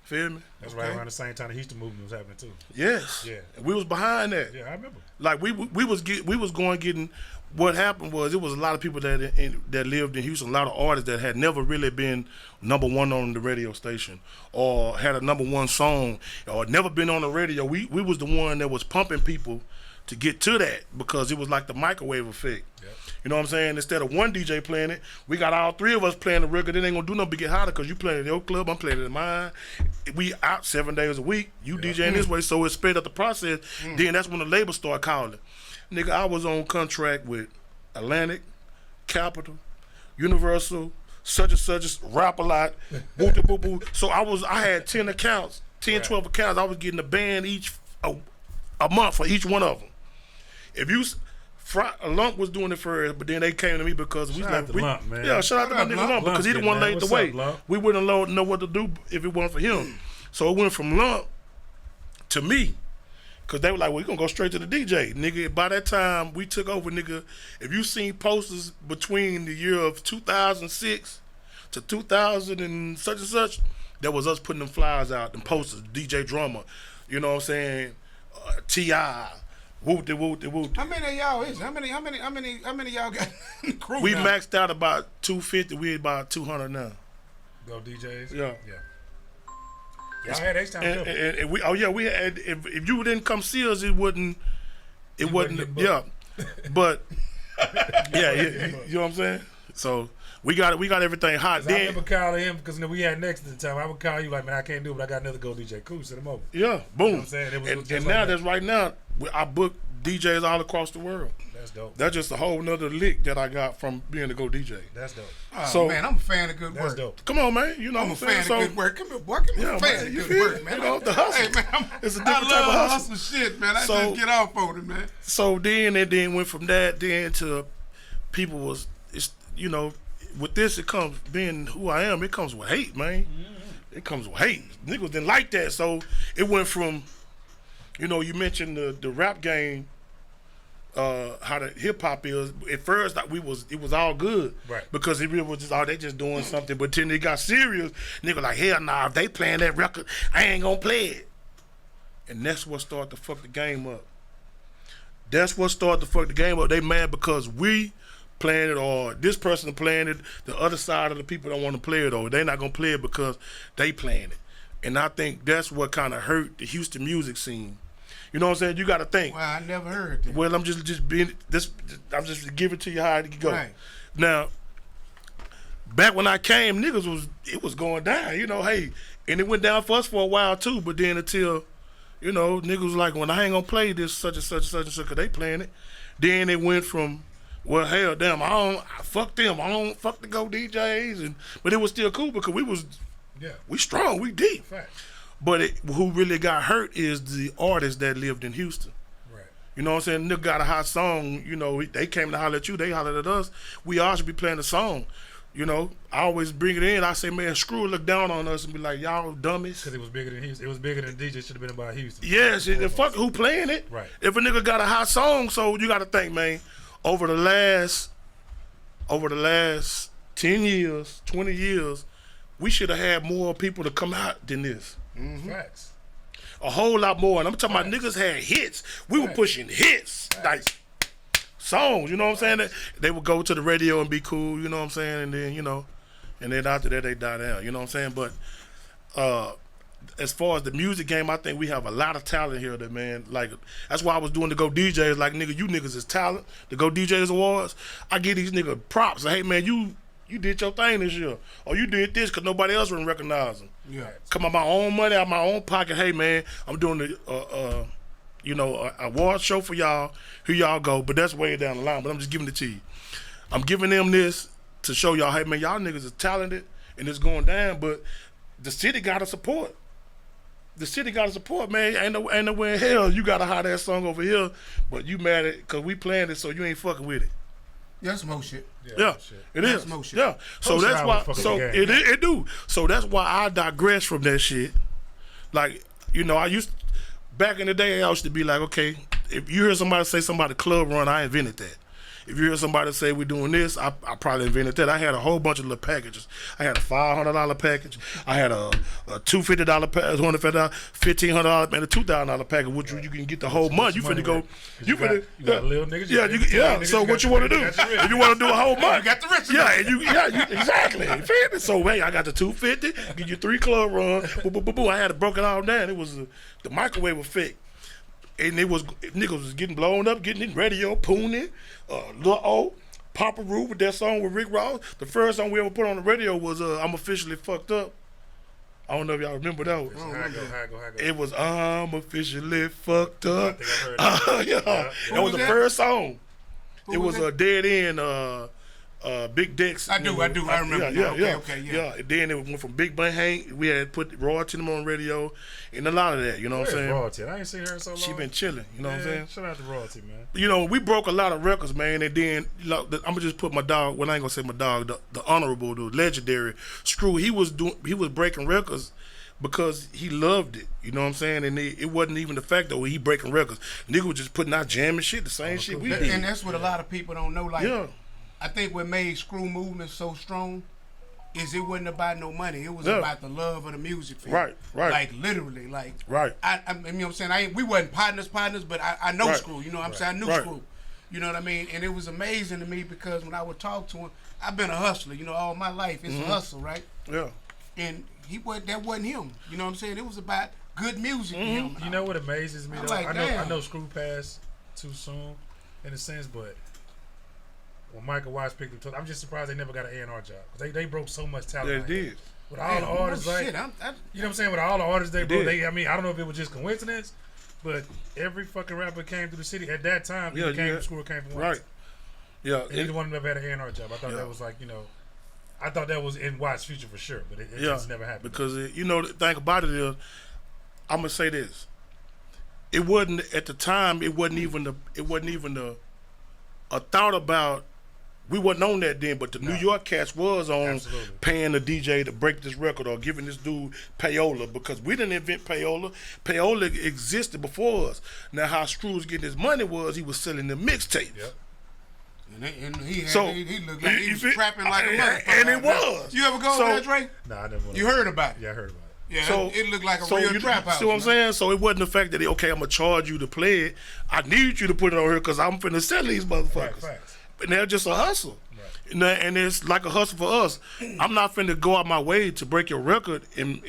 Feel me? That's right around the same time the Houston movement was happening too. Yes. Yeah. And we was behind that. Yeah, I remember. Like we was going getting. What happened was it was a lot of people that lived in Houston, a lot of artists that had never really been number one on the radio station or had a number one song or never been on the radio. We was the one that was pumping people to get to that because it was like the microwave effect. Yep. You know what I'm saying? Instead of one DJ playing it, we got all three of us playing the record. It ain't gonna do nothing but get hotter because you playing in your club, I'm playing in mine. We out 7 days a week. You DJing this way, so it sped up the process. Then that's when the label started calling. Nigga, I was on contract with Atlantic, Capitol, Universal, such and such, Rap a Lot, boo boo boo. So I had 10 accounts, 10, 12 accounts. I was getting a band each a month for each one of them. If you Lump was doing it first, but then they came to me because we shout out to Lump, man. Yeah, shout out to my nigga Lump because he the one laid the way. We wouldn't know what to do if it wasn't for him. So it went from Lump to me. Cause they were like, well, you gonna go straight to the DJ, nigga. By that time we took over, nigga. If you seen posters between the year of 2006 to 2000 and such, that was us putting them flyers out, them posters, DJ Drummer, you know what I'm saying, T.I., whoop de whoop de whoop. How many of y'all is? How many y'all got in the crew? We now? maxed out about 250. We about 200 now. Go DJs. Yeah. Y'all had H-Town too. And we we had. If you didn't come see us, it wouldn't. Yeah, but yeah, you know what I'm saying. So we got everything hot. I remember calling him because we had next at the time. I would call you like, man, I can't do it, but I got another Go DJ. Cool, send him over. Yeah, boom. You know what I'm saying? And now that's right now. I book DJs all across the world. That's dope. That's just a whole nother lick that I got from being a Go DJ. That's dope. Oh, So- man, I'm a fan of good That's work. dope. Come on, man. You know I'm a what I'm fan saying? of good work. Come here, boy. Come here, Yeah, fan man, of you good feel work, me? man. You know, the hustle. Hey, man, It's a I different type of love hustle. shit, man. I So- just get off on it, man. So then it then went from that then to people was, it's, you know, with this it comes, being who I am, it comes with hate, man. It comes with hate. Niggas didn't like that. So it went from, you know, you mentioned the rap game, how the hip hop is. At first, like, it was all good, Right. Because it really was just, they just doing something. But then they got serious. Nigga like, hell nah, if they playing that record, I ain't gonna play it. And that's what started to fuck the game up. That's what started to fuck the game up. They mad because we playing it, or this person playing it. The other side of the people don't want to play it, or they not gonna play it because they playing it. And I think that's what kind of hurt the Houston music scene. You know what I'm saying? You got to think. Well, I never heard that. Well, I'm just being this. I'm just giving it to you how it go. Right. Now, back when I came, it was going down. You know, hey, and it went down for us for a while too. But then until, you know, niggas was like, when I ain't gonna play this such and such and such and such, 'cause they playing it. Then it went from, well, hell, damn, I fuck them. I don't fuck the Go DJs, but it was still cool because we strong, we deep. Fact. But who really got hurt is the artists that lived in Houston. Right. You know what I'm saying? Nigga got a hot song, you know, they came to holler at you, they hollered at us. We all should be playing the song. You know, I always bring it in. I say, man, Screw look down on us and be like, y'all dummies. Because it was bigger than Houston. It was bigger than DJ should have been about Houston. Yes, and fuck who playing it. Right. If a nigga got a hot song, so you got to think, man, over the last 10 years, 20 years, we should have had more people to come out than this. Facts. A whole lot more. And I'm talking about niggas had hits. We were pushing hits, like songs, you know what I'm saying? They would go to the radio and be cool, you know what I'm saying? And then, you know, and then after that they die down, you know what I'm saying? But as far as the music game, I think we have a lot of talent here that, man, like, that's why I was doing the Go DJs, like, nigga, you niggas is talent. The Go DJs Awards, I give these niggas props. Like, hey, man, you did your thing this year. Or you did this because nobody else wouldn't recognize them. Yeah. Come on, my own money, out of my own pocket. Hey, man, I'm doing the, a award show for y'all. Here y'all go. But that's way down the line. But I'm just giving it to you. I'm giving them this to show y'all, hey, man, y'all niggas is talented and it's going down. But the city got to support. The city got to support, man. Ain't nowhere in hell you got a hot ass song over here, but you mad at it because we playing it, so you ain't fucking with it. Yeah, that's more shit. Yeah, it That's is. more shit. Yeah, so Post that's out why. was fucking So the game. it do. So that's why I digress from that shit. Like, you know, back in the day, I used to be like, okay, if you hear somebody say somebody club run, I invented that. If you hear somebody say we're doing this, I probably invented that. I had a whole bunch of little packages. I had a $500 package. I had a $250 package, $150, $1,500, and a $2,000 package, which you can get the whole month. You finna go. You got little niggas. Yeah, niggas so got what you the- want to do? got the rich. If you want to do a whole month, You got the rich. yeah, and you exactly. You feel me? So hey, I got the $250. Give you 3 club runs. Boom, boom, boom, boom. I had it broken all down. It was the microwave was fake. And it was niggas was getting blown up, getting in radio, Poonie, Lil O, Papa Roo with that song with Rick Ross. The first song we ever put on the radio was I'm Officially Fucked Up. I don't know if y'all remember that one. How I go. It was I'm officially fucked up. I think I've heard Yeah. that. That was the first song. It was was a Dead End, Big Dex. I do. I remember. Yeah. Yeah. And then it went from Big Bang Hank. We had put Royalty on radio and a lot of that. You know what I'm saying? Royalty. I ain't seen her in so long. She been chilling. You know what I'm saying? Shout out to Royalty, man. You know, we broke a lot of records, man, and then I'm gonna just put my dog. Well, I ain't gonna say my dog. The honorable, the legendary Screw. He was breaking records because he loved it. You know what I'm saying? And it wasn't even the fact that he breaking records. Nigga was just putting out jamming shit, the same shit we did. And that's what a lot of people don't know. Like, Yeah. I think what made Screw movement so strong is it wasn't about no money. It was about the love of the music. Feel. Right. Like literally, like. Right. I you know what I'm saying? We wasn't partners, but I know Screw. You know what I'm saying? I knew Screw. You know what I mean? And it was amazing to me because when I would talk to him, I've been a hustler. You know, all my life it's a hustle, right? Yeah. And that wasn't him. You know what I'm saying? It was about good music. Him. You know what amazes me though? Like, I know Screw passed too soon, in a sense, but when Michael Watts picked up, I'm just surprised they never got an A&R job. They broke so much talent. They did. With all the artists, like, you know what I'm saying? With all the artists they broke, I mean, I don't know if it was just coincidence, but every fucking rapper came through the city at that time. Came from Screw, came from Watts. Right. Yeah. And neither one of them ever had an A&R job. I thought that was like, you know, I thought that was in Watts' future for sure, but it just never happened. Because, you know, the thing about it is, I'm going to say this. It wasn't, at the time, it wasn't even a thought about, we wasn't on that then, but the New York cats was on paying the DJ to break this record or giving this dude payola, because we didn't invent payola. Payola existed before us. Now, how Screw was getting his money was he was selling the mixtapes. Yep. And he looked like he was trapping like a motherfucker. And it was. You ever go over there, Drake? Nah, I never went. You heard about it? Yeah, I heard about it. Yeah, so, it looked like a real trap house. See what I'm saying? So it wasn't the fact that, okay, I'm going to charge you to play it. I need you to put it on here because I'm finna sell these motherfuckers. Right. But they're just a hustle. Right. And it's like a hustle for us. I'm not finna go out my way to break your record and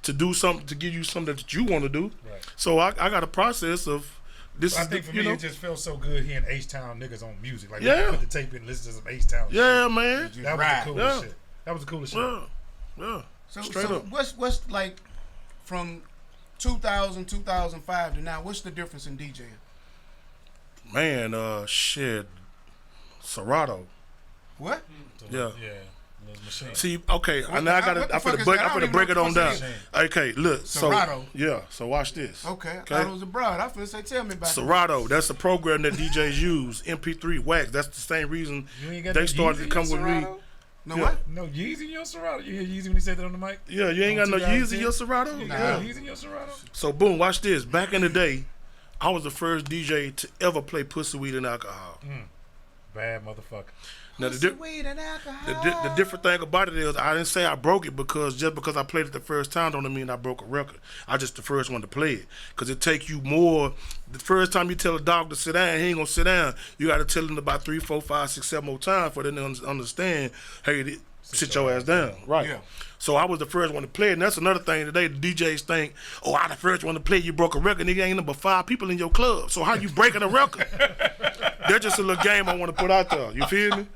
to do something, to give you something that you want to do. Right. So I got a process of this. I think for me, it just felt so good hearing H-Town niggas on music. Like, put the tape in and listen to some H-Town shit. Yeah, man. That was the coolest shit. That was the coolest shit. Yeah. So up. What's like from 2000, 2005 to now, what's the difference in DJing? Man, shit. Serato. What? Yeah. Machine. See, okay, I'm gonna break it on down. Okay, look, Serato. So watch this. Okay, I thought it was abroad. I finna say, tell me about Serato. That's a program that DJs use. MP3 wax. That's the same reason they started to come with me. No what? No Yeezy in your Serato. You hear Yeezy when he said that on the mic? Yeah, you ain't got no Yeezy in your Serato? Yeah, Yeezy in your Serato. So boom, watch this. Back in the day, I was the first DJ to ever play Pussy, Weed, and Alcohol. Bad motherfucker. Now the different thing about it is, I didn't say I broke it because I played it the first time don't mean I broke a record. I just the first one to play it, because it take you more. The first time you tell a dog to sit down, he ain't gonna sit down. You got to tell him about 3, 4, 5, 6, 7 more times for them to understand. Hey, sit your ass down, right? Yeah. So I was the first one to play it, and that's another thing today. The DJs think, oh, I the first one to play. You broke a record, nigga. Ain't number 5 people in your club. So how you breaking a record? That's just a little game I want to put out there. You feel me?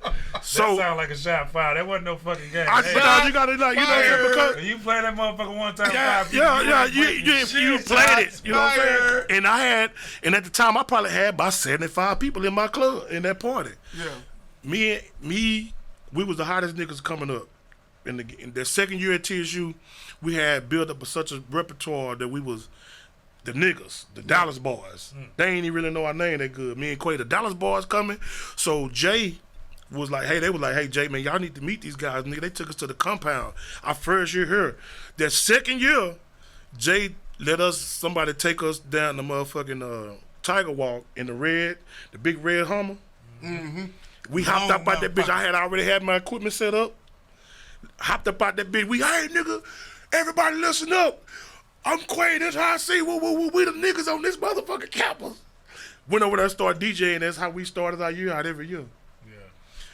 So that sound like a shot fired. That wasn't no fucking game. You got to like, you know, because you play that motherfucker one time. You played it. You know what I'm saying? And at the time I probably had about 75 people in my club in that party. Yeah. We was the hottest niggas coming up. In the second year at TSU, we had built up such a repertoire that we was the niggas, the Dallas boys. They ain't even really know our name that good. Me and Quay, the Dallas boys coming. So Jay was like, hey, Jay, man, y'all need to meet these guys. Nigga, they took us to the compound. Our first year here. That second year, Jay let somebody take us down the motherfucking Tiger Walk in the big red Hummer. Mm-hmm. We hopped up out that bitch. I had already had my equipment set up. Hopped up out that bitch. Hey, nigga, everybody listen up. I'm Quay, this Hi-C. We the niggas on this motherfucking campus. Went over there and started DJing. That's how we started our year out every year. Yeah.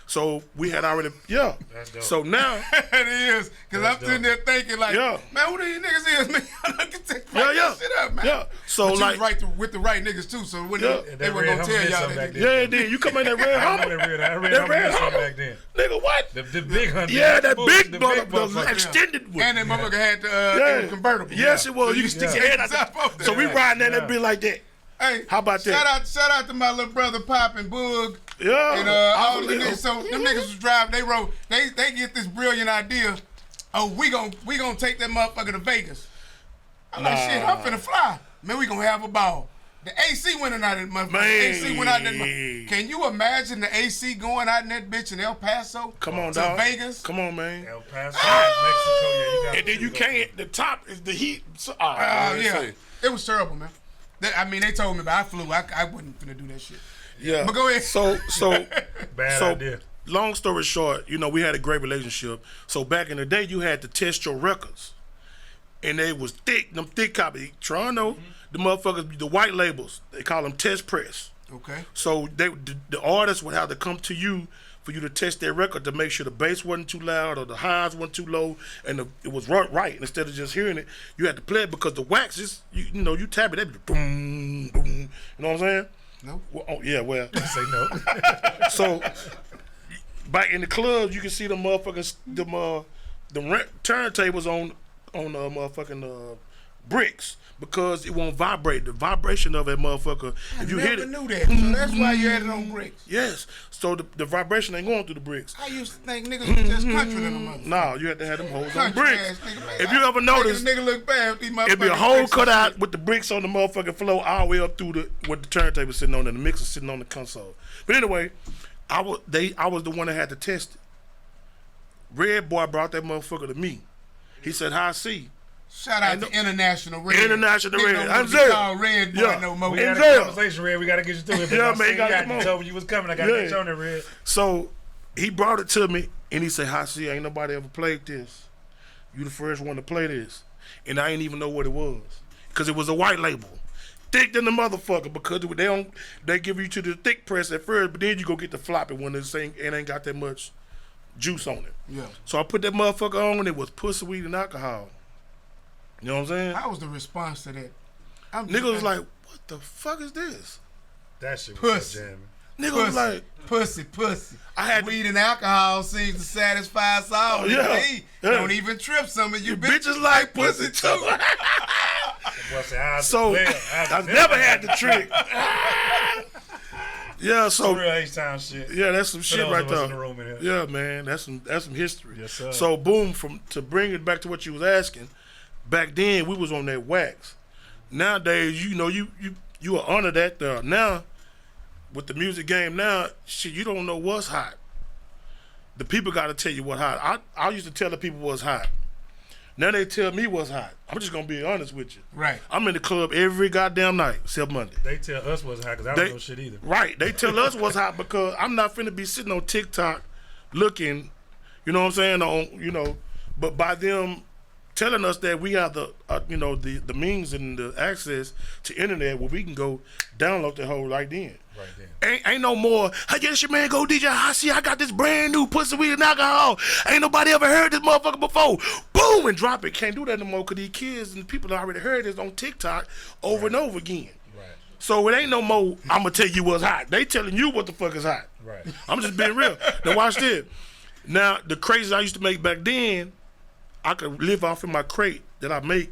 So we had already, That's dope. So now. It is. Because I'm sitting there thinking like, man, who these niggas is, man? I can take shit up, man. Yeah. So but like. You was with the right niggas too. So when they were going to tell y'all that. Yeah, it did. You come in that red Hummer. That red Hummer back then. Nigga, what? The big Hummer. Yeah, that big motherfucker. Extended one. And that motherfucker had the convertible. Yes, it was. You can stick your head out there. So we riding that bitch like that. Hey, how about that? Shout out to my little brother Pop and Boog. Yeah. And all the niggas. So them niggas was driving. They get this brilliant idea. Oh, we gonna take that motherfucker to Vegas. I'm like, shit, I'm finna fly. Man, we gonna have a ball. The AC went out in that motherfucker. AC went out in that motherfucker. Can you imagine the AC going out in that bitch in El Paso? Come on, to dog. Vegas? Come on, man. El Paso, Mexico. Yeah, and then you can't. The top is the heat. Yeah, it was terrible, man. They told me, but I flew. I wasn't finna do that shit. Yeah. But go ahead. Bad idea. long story short, we had a great relationship. So back in the day, you had to test your records. And they was thick, them thick copies. Toronto, the motherfuckers, the white labels, they call them test press. Okay. So the artists would have to come to you for you to test their record to make sure the bass wasn't too loud or the highs weren't too low and it was right. Instead of just hearing it, you had to play it because the wax is, you tap it, they be boom, boom. You know what I'm saying? No. Well, well. I say no. So back in the clubs, you can see the motherfuckers, the turntables on motherfucking bricks because it won't vibrate. The vibration of that motherfucker, if you hit it. I never knew that. So that's why you had it on bricks. Yes. So the vibration ain't going through the bricks. I used to think niggas was just country in them motherfuckers. No, you had to have them holes on Country bricks. ass nigga, man. If you ever notice, nigga look bad with these motherfuckers. it'd be a hole cut out with the bricks on the motherfucking floor all the way up through with the turntable sitting on and the mixer sitting on the console. But anyway, I was the one that had to test it. Red Boy brought that motherfucker to me. He said, Hi-C. Shout out to International Red. International Red. I'm jail. Red Boy no more. We had a conversation, Red. We got to get you through it. Yeah, man, you got to come on. You told me you was coming. I got to get you on there, Red. So he brought it to me, and he said, Hi-C, ain't nobody ever played this. You the first one to play this. And I ain't even know what it was. Because it was a white label. Thick than the motherfucker, because they give you to the thick press at first, but then you go get the floppy one that ain't got that much juice on it. Yeah. So I put that motherfucker on, and it was pussy, weed, and alcohol. You know what I'm saying? How was the response to that? Nigga was like, what the fuck is this? That shit was Pussy. so jamming. Nigga was like, pussy. I had weed and alcohol seems to satisfy us all. Yeah. Don't even trip some of you bitches like pussy too. So I never had the trick. Yeah, so real H-Town shit. Yeah, that's some shit right there. In the room in here. Yeah, man, that's some history. Yes, sir. So boom, to bring it back to what you was asking, back then we was on that wax. Nowadays, you are under that there. Now, with the music game now, shit, you don't know what's hot. The people got to tell you what's hot. I used to tell the people what's hot. Now they tell me what's hot. I'm just gonna be honest with you. Right. I'm in the club every goddamn night except Monday. They tell us what's hot because I don't know shit either. Right. They tell us what's hot because I'm not finna be sitting on TikTok looking, you know what I'm saying, but by them telling us that we have the means and the access to internet where we can go download the whole right then. Right then. Ain't no more, hey, yeah, this your man Go DJ Hi-C. I got this brand new pussy, weed, and alcohol. Ain't nobody ever heard this motherfucker before. Boom, and drop it. Can't do that no more because these kids and people already heard this on TikTok over and over again. Right. So it ain't no more, I'm going to tell you what's hot. They telling you what the fuck is hot. Right. I'm just being real. Now watch this. Now, the crates I used to make back then, I could live off of my crate that I make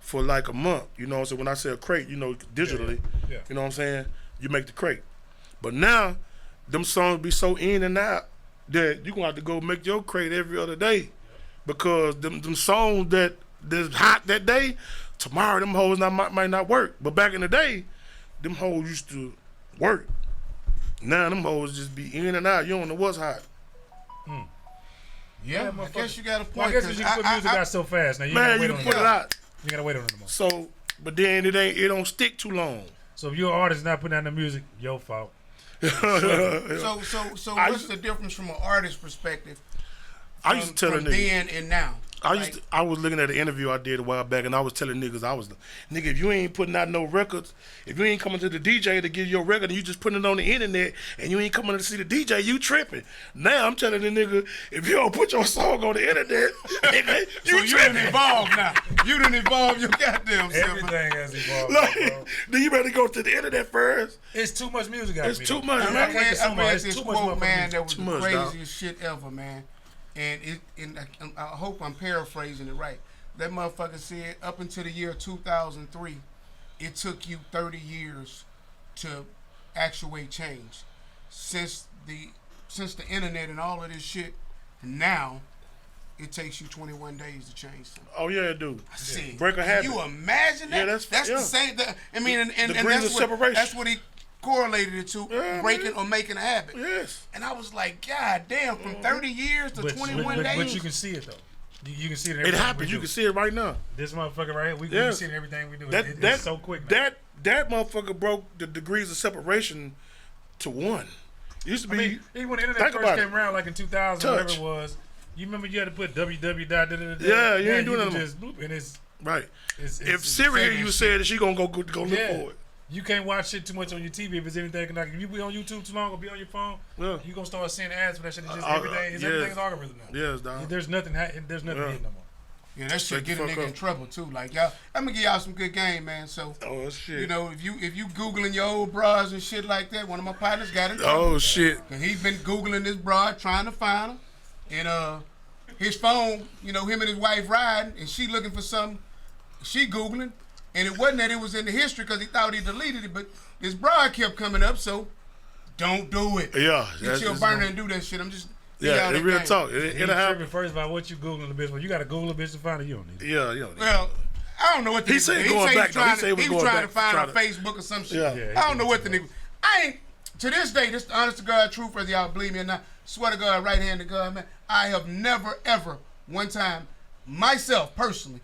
for like a month. You know what I'm saying? When I say a crate, digitally, Yeah. you know what I'm saying? You make the crate. But now, them songs be so in and out that you gonna have to go make your crate every other day. Because them songs that's hot that day, tomorrow them hoes might not work. But back in the day, them hoes used to work. Now them hoes just be in and out. You don't know what's hot. Yeah, I guess you got a point. Well, I guess you put music out so fast. Now you Man, you can put it out. You gotta wait on it no more. So, but then it don't stick too long. So if you're an artist not putting out the music, your fault. So what's the difference from an artist perspective? I used to tell a nigga then and now. I was looking at an interview I did a while back, and I was telling niggas, nigga, if you ain't putting out no records, if you ain't coming to the DJ to give you your record, and you just putting it on the internet, and you ain't coming to see the DJ, you tripping. Now I'm telling the nigga, if you don't put your song on the internet, nigga, you tripping. You done evolved now. You done evolved your goddamn self. Everything has evolved. Like, then you better go to the internet first. It's too much music out there. It's too much, I man. read this quote, man, that was the dog. craziest shit ever, man. And I hope I'm paraphrasing it right. That motherfucker said up until the year 2003, it took you 30 years to actuate change. Since the internet and all of this shit, now it takes you 21 days to change something. Oh yeah, it do. I see. Break a habit. You imagine that? Yeah, that's the same. And degrees of separation. That's what he correlated it to, breaking or making a habit. Yes. And I was like, God damn, from 30 years to 21 days. But you can see it though. You can see it. It happens. You can see it right now. This motherfucker right here, we can see it in everything we do. It's so quick. That motherfucker broke the degrees of separation to one. Used to be. I mean, even when the internet first came around, like in 2000, whatever it was, you remember you had to put www. Yeah, you ain't doing nothing. Just bloop, and it's right. It's if Siri hear you say that, she gonna go look for it. You can't watch shit too much on your TV if it's anything. Like if you be on YouTube too long or be on your phone, you gonna start seeing ads for that shit. It's just everything. Everything's algorithm now. Yes, dog. There's nothing. There's nothing hitting no more. Yeah, that shit get a nigga in trouble too. Like y'all, I'm gonna give y'all some good game, man. So, shit. You know, if you googling your old bras and shit like that, one of my partners got in trouble. Oh shit. Cause he's been googling this broad trying to find her, and his phone, you know, him and his wife riding, and she looking for something. She googling, and it wasn't that it was in the history because he thought he deleted it, but this broad kept coming up. So, don't do it. Yeah, get your burner and do that shit. I'm just. Yeah, it's real talk. It'll happen. First of all, what you googling the bitch? Well, you got to Google a bitch to find it. You don't need it. Yeah, you don't need it. Well, I don't know what the he said. Going back, he was trying to find on Facebook or some shit. Yeah. I don't know what the nigga. I ain't to this day. This the honest to God truth, whether y'all believe me or not. Swear to God, right hand to God, man. I have never ever one time myself personally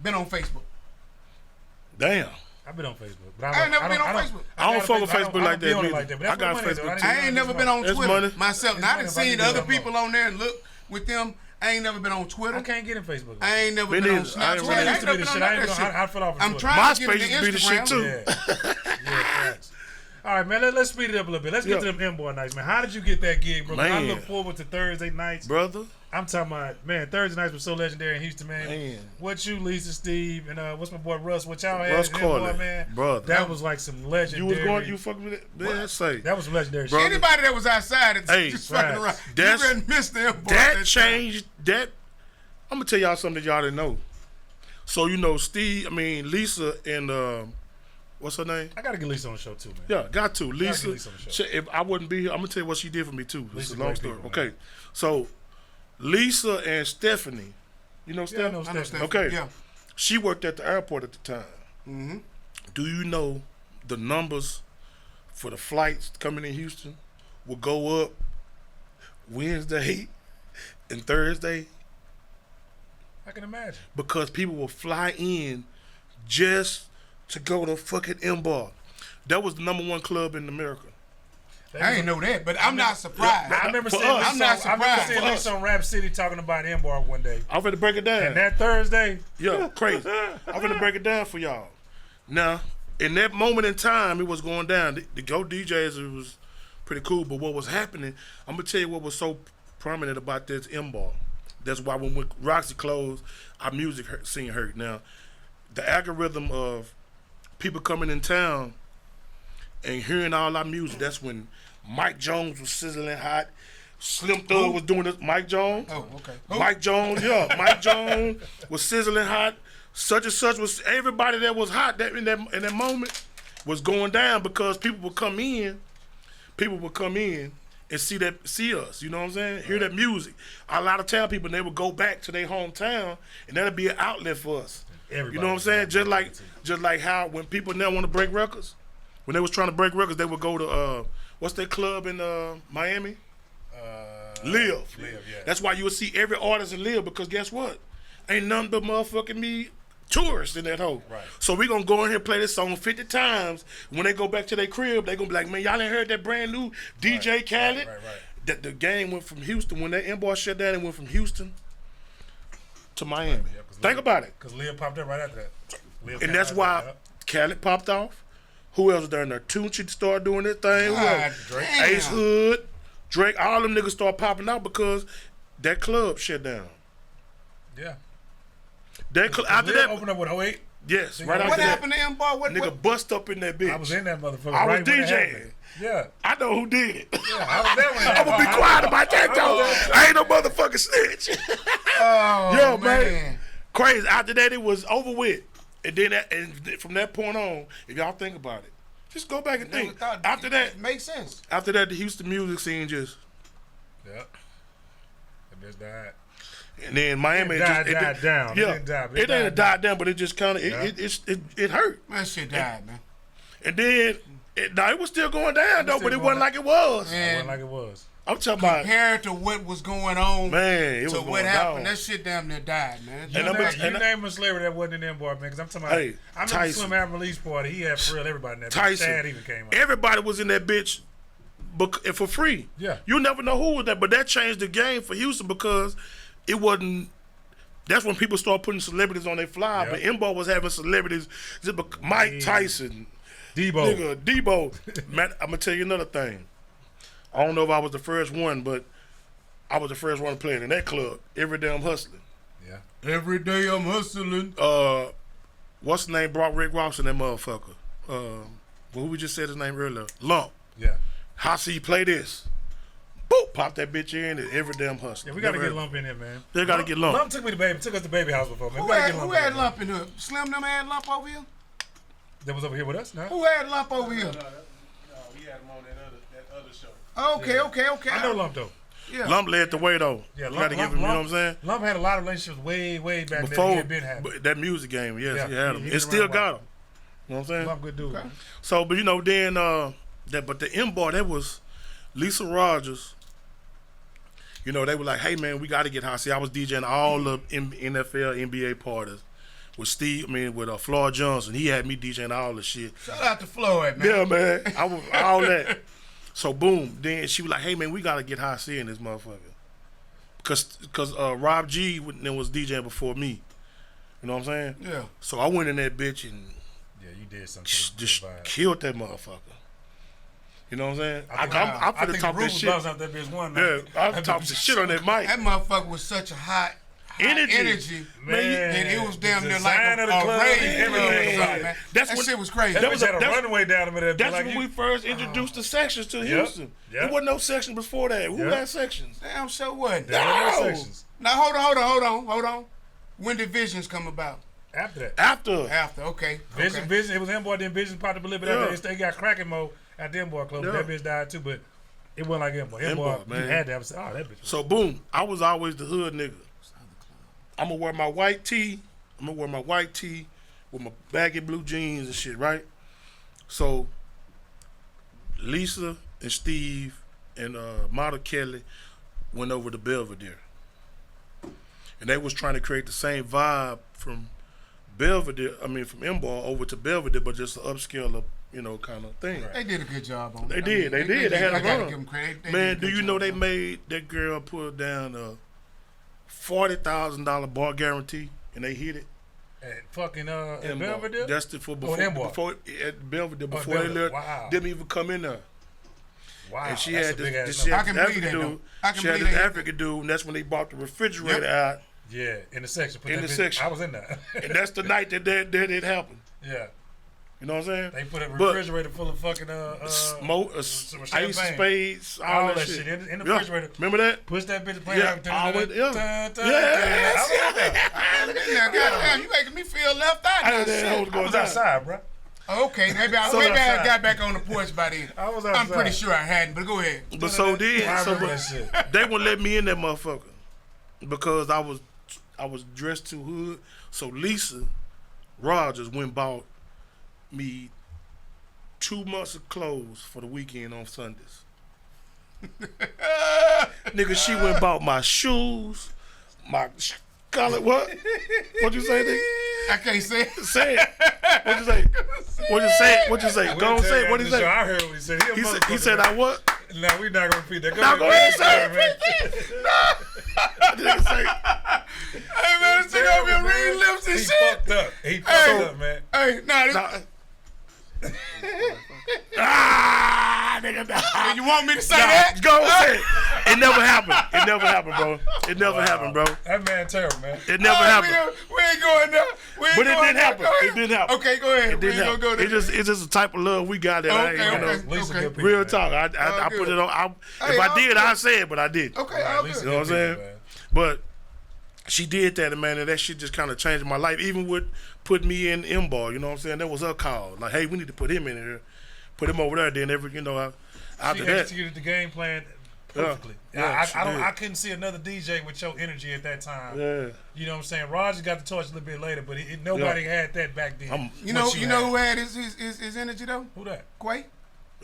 been on Facebook. Damn. I've been on Facebook, but I ain't never been on Facebook. I don't fuck with Facebook like that. I got Facebook too. I ain't never been on Twitter myself. Now, I done seen other people on there and look with them. I ain't never been on Twitter. I can't get in Facebook. I ain't never been on Snapchat. I used to be the shit. I fell off. I'm trying to get MySpace used to be the shit too. Yeah. All right, man. Let's speed it up a little bit. Let's get to them M-Boy nights, man. How did you get that gig, bro? Man. I look forward to Thursday nights, brother. I'm talking about, man, Thursday nights were so legendary in Houston, man. What you, Lisa, Steve, and what's my boy Russ? What y'all had? Russ Corley, man. Brother. That was like some legendary. You fucking with it? Man, say. That was some legendary shit. Anybody that was outside and just fucking around, you really missed them. That changed. That I'm gonna tell y'all something that y'all didn't know. So you know, Lisa and what's her name? I gotta get Lisa on the show too, man. Yeah, got to. Lisa. If I wouldn't be here, I'm gonna tell you what she did for me too. This is a long story. Okay, so Lisa and Stephanie, you know Stephanie? I know Stephanie. Okay, yeah. She worked at the airport at the time. Mm-hmm. Do you know the numbers for the flights coming in Houston will go up Wednesday and Thursday? I can imagine. Because people will fly in just to go to fucking M-Bar. That was the #1 club in America. I ain't know that, but I'm not surprised. I remember seeing Lisa on Rap City talking about M-Bar one day. I'm finna break it down. And that Thursday? Yeah, crazy. I'm finna break it down for y'all. Now, in that moment in time, it was going down. The Go DJs, it was pretty cool, but what was happening, I'm gonna tell you what was so prominent about this M-Bar. That's why when Roxy closed, our music scene hurt. Now, the algorithm of people coming in town and hearing all our music, that's when Mike Jones was sizzling hot. Slim Thug was doing this. Mike Jones. Oh, okay. Mike Jones, yeah. Mike Jones was sizzling hot. Such and such was everybody that was hot in that moment was going down because people would come in and see us, you know what I'm saying? Hear that music. A lot of town people, they would go back to their hometown, and that'll be an outlet for us. Everybody, you know what I'm saying? Just like how when people now want to break records, when they was trying to break records, they would go to what's that club in Miami? Live. Yeah. That's why you would see every artist in Live, because guess what? Ain't none but motherfucking me tourists in that hole. Right. So we gonna go in here and play this song 50 times. When they go back to their crib, they gonna be like, man, y'all ain't heard that brand new DJ Khaled? Right. That the game went from Houston, when that M-Bar shut down, it went from Houston to Miami. Think about it. Because Lil popped up right after that. And that's why Khaled popped off. Who else was there in there? Tunchi started doing this thing. Drake. Ace Hood, Drake, all them niggas started popping out because that club shut down. Yeah. After that opened up with 08. Yes, right after that. What happened to M-Bar? Nigga bust up in that bitch. I was in that motherfucker. I was DJing. Yeah. I know who did it. Yeah, I was there when I'm gonna be quiet about that though. I ain't no motherfucking snitch. Oh, yo, man. Crazy. After that, it was over with. And then from that point on, if y'all think about it, just go back and think. After that, it makes sense. After that, the Houston music scene just. Yep. It just died. And then Miami died down. Yeah, it ain't died down, but it just kind of it hurt. That shit died, man. And then it was still going down though, but it wasn't like it was. It wasn't like it was. I'm talking about compared to what was going on, man. It was to going what happened. down. That shit damn near died, man. You name a celebrity that wasn't in M-Bar, man. Because I'm talking about. Hey, I remember Slim Adam release party. He had for real everybody in that. Tyson Chad even came up. Everybody was in that bitch. for free. Yeah. You never know who was that, but that changed the game for Houston because it wasn't. That's when people started putting celebrities on their fly. Yep. But M-Ball was having celebrities, Mike Tyson, Debo. Man, I'm gonna tell you another thing. I don't know if I was the first one, but I was the first one playing in that club. Every day I'm hustling. Yeah. Every day I'm hustling. What's the name? Brought Rick Ross and that motherfucker. Who we just said his name earlier? Lump. Yeah. Hi-C, play this. Boop, pop that bitch in and every damn hustle. Yeah, we gotta get Lump in here, man. They gotta get Lump. Lump took us to baby house before, man. Who had Lump in here? Slim them had Lump over here? That was over here with us, no? Who had Lump over here? No, we had him on that other show. Okay. I know Lump though. Yeah. Lump led the way though. Yeah, you gotta give him, you know what I'm saying? Lump had a lot of relationships way back Before then. He had been having. that music game, yes, Yeah, he had him. he It did still around got him. You know what I'm saying? Lump good dude. Okay. So, but then but the M-Bar, that was Lisa Rogers. You know, they were like, hey man, we gotta get Hi-C. I was DJing all the NFL, NBA parties with Floyd Johnson. He had me DJing all the shit. Shout out to Floyd, man. Yeah, man. I was all that. So boom, then she was like, hey man, we gotta get Hi-C in this motherfucker. Cause Rob G was DJing before me. You know what I'm saying? Yeah. So I went in that bitch and Yeah, you did something. just killed that motherfucker. You know what I'm saying? I'm I finna think talk the that roof shit. bounced out that bitch one night. Yeah, I'm talking shit on that mic. That motherfucker was such a hot Energy. Man, and it was damn near the like design a of the club, rave everything. club or something, man. That's That when- shit was crazy. That That bitch was had a that's- runway down in there. That's like when you- we first introduced the sections to Houston. Yep. There wasn't no sections before that. Who Yep. had sections? Damn sure wasn't. There were no No. sections. Now hold on. When did Visions come about? After that. After, okay. Vision, it was M-Boy, then Vision popped up a little bit Yeah. after that. They got cracking mode at the M-Boy club. Yeah. That bitch died too, but it wasn't like M-Boy. M-Boy, M-Boy, you man. had to have said, oh, that bitch. So boom, I was always the hood nigga. I'm gonna wear my white tee. With my baggy blue jeans and shit, right? So Lisa and Steve and Mata Kelly went over to Belvedere. And they was trying to create the same vibe from from M-Bar over to Belvedere, but just an upscale kind of thing. They did a good job on it. They did. They had I a gotta run. give them credit. They Man, did a do good you know job they on it. made that girl put down a $40,000 bar guarantee, and they hit it. At fucking M-Bar. Belvedere? That's before M-Bar. at Belvedere before Belvedere. they let Wow. didn't even come in there. Wow. And she that's had a big this ass number. I can believe that, though. I can She had believe this that. African dude, and that's when they bought the refrigerator Yep. out. Yeah, in the section. Put In that the bitch- section. I was in there. And that's the night that it happened. Yeah. You know what I'm saying? They put a But- refrigerator full of fucking Smoke, some ice, champagne. spades, all all that that shit in the Yeah. refrigerator. Remember that? Push that bitch play Yeah, out. I went- yeah. Now, goddamn, you making me feel left out. I now, had that shit. hoe I going was down. outside, bro. Okay, maybe I outside. got back on the porch by then. I was I'm outside. pretty sure I hadn't, but go ahead. But so did I so remember but that shit. they wouldn't let me in that motherfucker because I was dressed too hood. So Lisa Rogers went and bought me 2 months of clothes for the weekend on Sundays. Nigga, she went and bought my shoes, my collar. What? What'd you say, nigga? I can't say it. Say it. What'd you say? What'd you say? What'd you say? Go on, say it. What'd he say? I heard what he said. He said I what? No, we're not gonna repeat that. Now go ahead, say man. it. Nigga say, Hey, man, this nigga over here reading lips and He shit. fucked up. He fucked up, man. Hey, nah, this, nah. Nigga, nah. you want me to say that? Go say it. It never happened. It never happened, bro. It never happened, bro. That man terrible, man. It never All right, happened. We ain't going there. We ain't But it going didn't there. happen. Go ahead. It didn't happen. Okay, go ahead. It We didn't ain't gonna go happen. there. It's just the type of love we got that I ain't, Okay, you know. okay. Lisa good people, Real man. talk. I good. put it on. Hey, If I all did, good. I say it, but I did. Okay, Right, all Lisa good. You know what I'm good saying? people, man. But she did that, and man, and that shit just kind of changed my life. Even with put me in M-Bar, you know what I'm saying? That was her call. Like, hey, we need to put him in here, put him over there. Then after She that, executed the game plan perfectly. Yeah, she did. I couldn't see another DJ with your energy at that time. yeah. You know what I'm saying? Roger got the torch a little bit later, but nobody had that back then. You What know had. who had his energy though? Who that? Quay.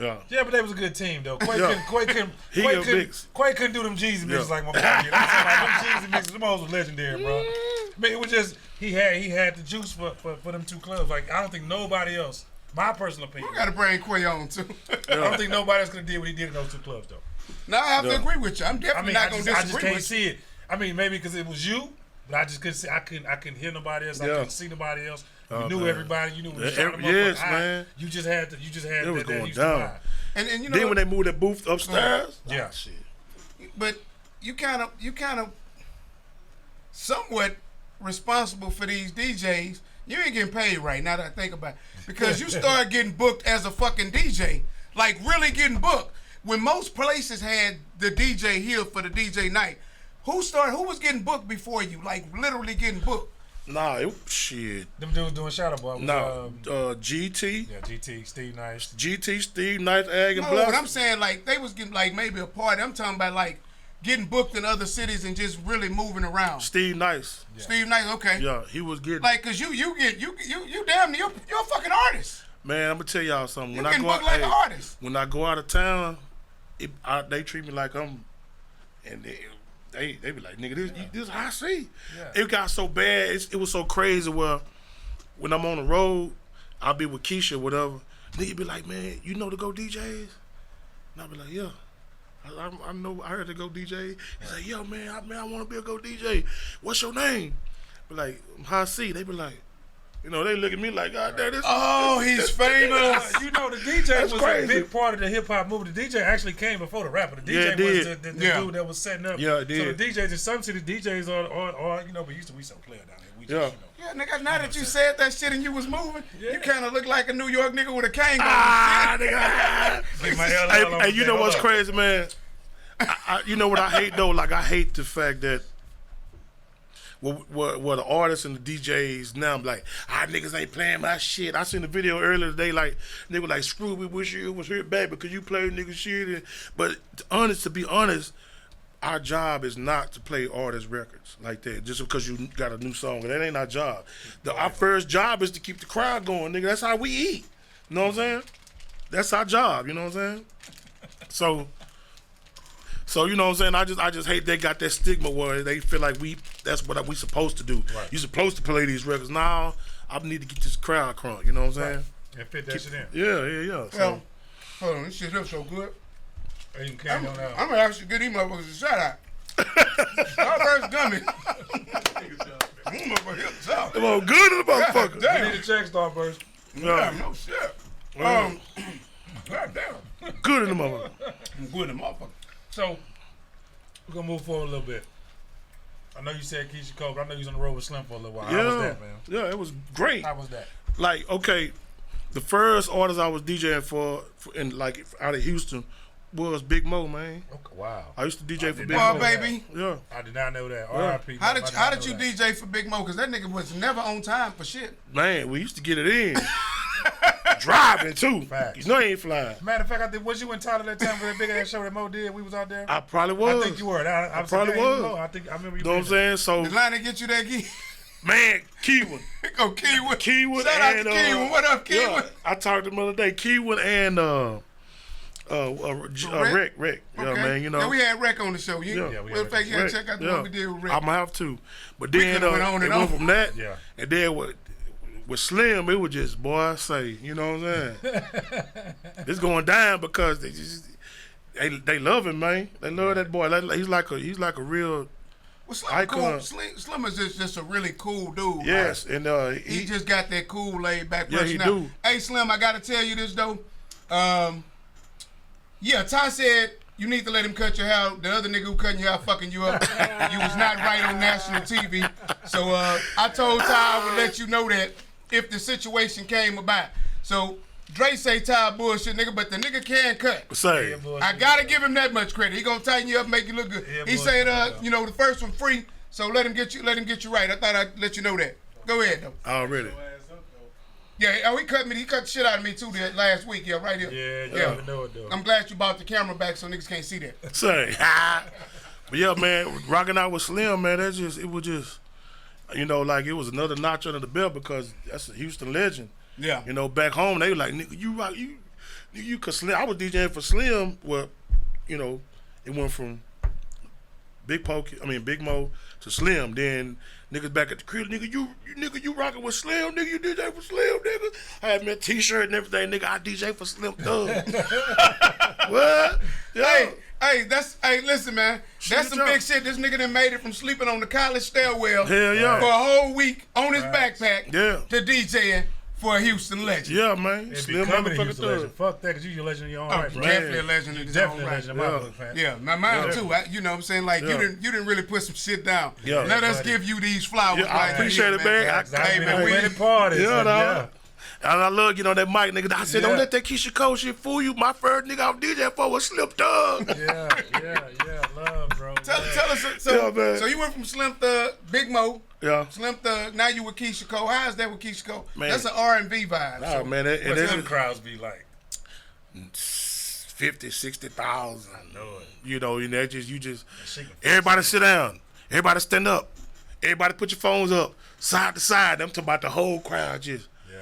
Yeah. Yeah, but they was a good team though. Quay Yeah. He a mix. couldn't do them Jeezy mixes Yeah. like my boy did. I'm talking about them Jeezy mixes. Them hoes was legendary, bro. Man, it was just he had the juice for them two clubs. Like I don't think nobody else My personal opinion. We got to bring Quay on too. I don't think nobody else could have did what he did in those two clubs, though. No, I have to agree with you. I'm definitely not going to disagree I just can't with see it. I mean, maybe because it was you, but I just couldn't see. I couldn't hear nobody else. I couldn't see nobody else. You knew everybody. You knew when you shot them man. You just had to. It was that going Houston down. vibe. And you know, then when they moved that booth upstairs, yeah, shit. but you kind of somewhat responsible for these DJs. You ain't getting paid right now that I think about it. Because you start getting booked as a fucking DJ. Like really getting booked. When most places had the DJ here for the DJ night, who was getting booked before you? Like literally getting booked. Nah, shit. Them dudes doing Shadow Boy. Nah, GT. Yeah, GT, Steve Nice. GT, Steve Nice, Ag, and No, Bless. but I'm saying like they was getting like maybe a party. I'm talking about like getting booked in other cities and just really moving around. Steve Nice. Yeah. Steve Nice, okay. Yeah, he was getting like cause you damn near you're a fucking artist. Man, I'm gonna tell y'all something. You getting booked like an artist. When I go out of town, they treat me like I'm, and they be like, nigga, this Hi-C. Yeah. It got so bad. It was so crazy. Where when I'm on the road, I'll be with Keisha, or whatever. Nigga be like, man, you know the Go DJs? And I'll be like, yeah. I know. I heard the Go DJ. He's like, yo, man, I want to be a Go DJ. What's your name? Be like, I'm Hi-C. They be like, you know, they look at me like, God damn, this. Oh, he's famous. You know, the DJ was crazy. a big part of the hip hop movement. The DJ actually came before the rapper. The DJ was the dude that was setting up. Yeah, it did. So the DJs in some cities, DJs are you know, but used to be some player down there. We just, Yeah, nigga, now that you said that shit and you was moving, you kind of look like a New York nigga with a cane going. Nigga. Hey, you know what's crazy, man? You know what I hate, though? Like, I hate the fact that what the artists and the DJs now, like, niggas ain't playing my shit. I seen the video earlier today, like, nigga like, screw, we wish you was here back because you play nigga shit. But to be honest, our job is not to play artist records like that just because you got a new song. That ain't our job. Our first job is to keep the crowd going, nigga. That's how we eat. You know what I'm saying? That's our job. You know what I'm saying? So you know what I'm saying? I just hate they got that stigma where they feel like that's what we supposed to do. Right. You supposed to play these records. Now I need to get this crowd crunk. You know what I'm saying? And fit that shit in. Yeah. So, hold on, this shit looks so good. I'm gonna actually give these motherfuckers a shout out. Starburst gummy. Them all good in the motherfucker. You need to check Starburst. Yeah, no shit. God damn. Good in the motherfucker. I'm good in the motherfucker. So, we're going to move forward a little bit. I know you said Keisha Cole, but I know you was on the road with Slim for a little while. Yeah. How was that, man? Yeah, it was great. How was that? Like, okay, the first artist I was DJing for in like out of Houston was Big Mo, man. Okay, wow. I used to DJ for Big Mo, Mo. Baby. Yeah. I did not know that. Yeah. R.I.P. How did you DJ for Big Mo? Because that nigga was never on time for shit. Man, we used to get it in. Driving too. Facts. You know he ain't flying. Matter of fact, was you in Tyler that time for that big ass show that Mo did? We was out there. I probably was. I think you were. I probably was. I remember you. Know what I'm saying? So Did Lana get you that gig? man, Keywood. Oh, Keywood. Keywood. Shout out to Keywood. What up, Keywood? Yeah, I talked to him the other day. Keywood and Rick. Yeah, man, you know. Yeah, we had Rick on the show. we had In fact, you gotta check out the one we did with Rick. I'm gonna have to. But then went on and it went on. from that, Yeah. and then with Slim, it was just, boy, I say, you know what I'm saying? It's going down because they love him, man. They love that boy. He's like a real Slim icon. cool. Slim is just a really cool dude. Yes, right? and he just got that cool laid back Yeah, he personality. do. Hey Slim, I gotta tell you this though. Yeah, Ty said you need to let him cut your hair. The other nigga who cutting your hair fucking you up. You was not right on national TV. So I told Ty I would let you know that if the situation came about. So Dre say Ty bullshit nigga, but the nigga can cut. Say, I gotta give him that much credit. He gonna tighten you up, make you look good. Yeah, He said, you know, the first one free, so let him get you right. I thought I'd let you know that. Go ahead though. already. Yeah, he cut the shit out of me too last week. Yeah, right here. Yeah. I know it though. I'm glad you brought the camera back so niggas can't see that. Say, but yeah, man, rocking out with Slim, man, it was just, you know, like it was another notch under the belt because that's a Houston legend. Yeah. You know, back home they were like, nigga, you rock, you could Slim. I was DJing for Slim. Well, you know, it went from Big Mo to Slim. Then Niggas back at the crib, nigga, you rocking with Slim, nigga, you DJ for Slim, nigga. I had me a t-shirt and everything, nigga, I DJ for Slim Thug. What? Yeah. Hey, listen, man. That's some big shit. This nigga done made it from sleeping on the college stairwell Hell yeah. for a whole week on his backpack Yeah. to DJing for a Houston legend. Yeah, man. And Slim becoming a motherfucker Houston legend. Thug. Fuck that, because you're a legend in your own right, bro. Definitely a legend in his own Definitely a right. legend in my book, man. Yeah, mine too. You know what I'm saying? Like, Yeah. you didn't really put some shit down. Yeah. Let us buddy. give you these flowers. Yeah, I right appreciate here, it, man. Hey, man, we many parties. Yeah, and, dog. And I love getting on that mic, nigga. I said, don't Yeah. let that Keisha Cole shit fool you. My first nigga I was DJ for was Slim Thug. Yeah, love, bro. Tell us. Yeah, man. So you went from Slim Thug, Big Mo, Yeah. Slim Thug. Now you with Keisha Cole. How is that with Keisha Cole? Man. That's an R&B vibe. Oh, so. man. What's That's them crowds be like? 50, 60,000. I know it. You know, and that just, She can- everybody sit down. Everybody stand up. Everybody put your phones up. Side to side. I'm talking about the whole crowd just. Yeah.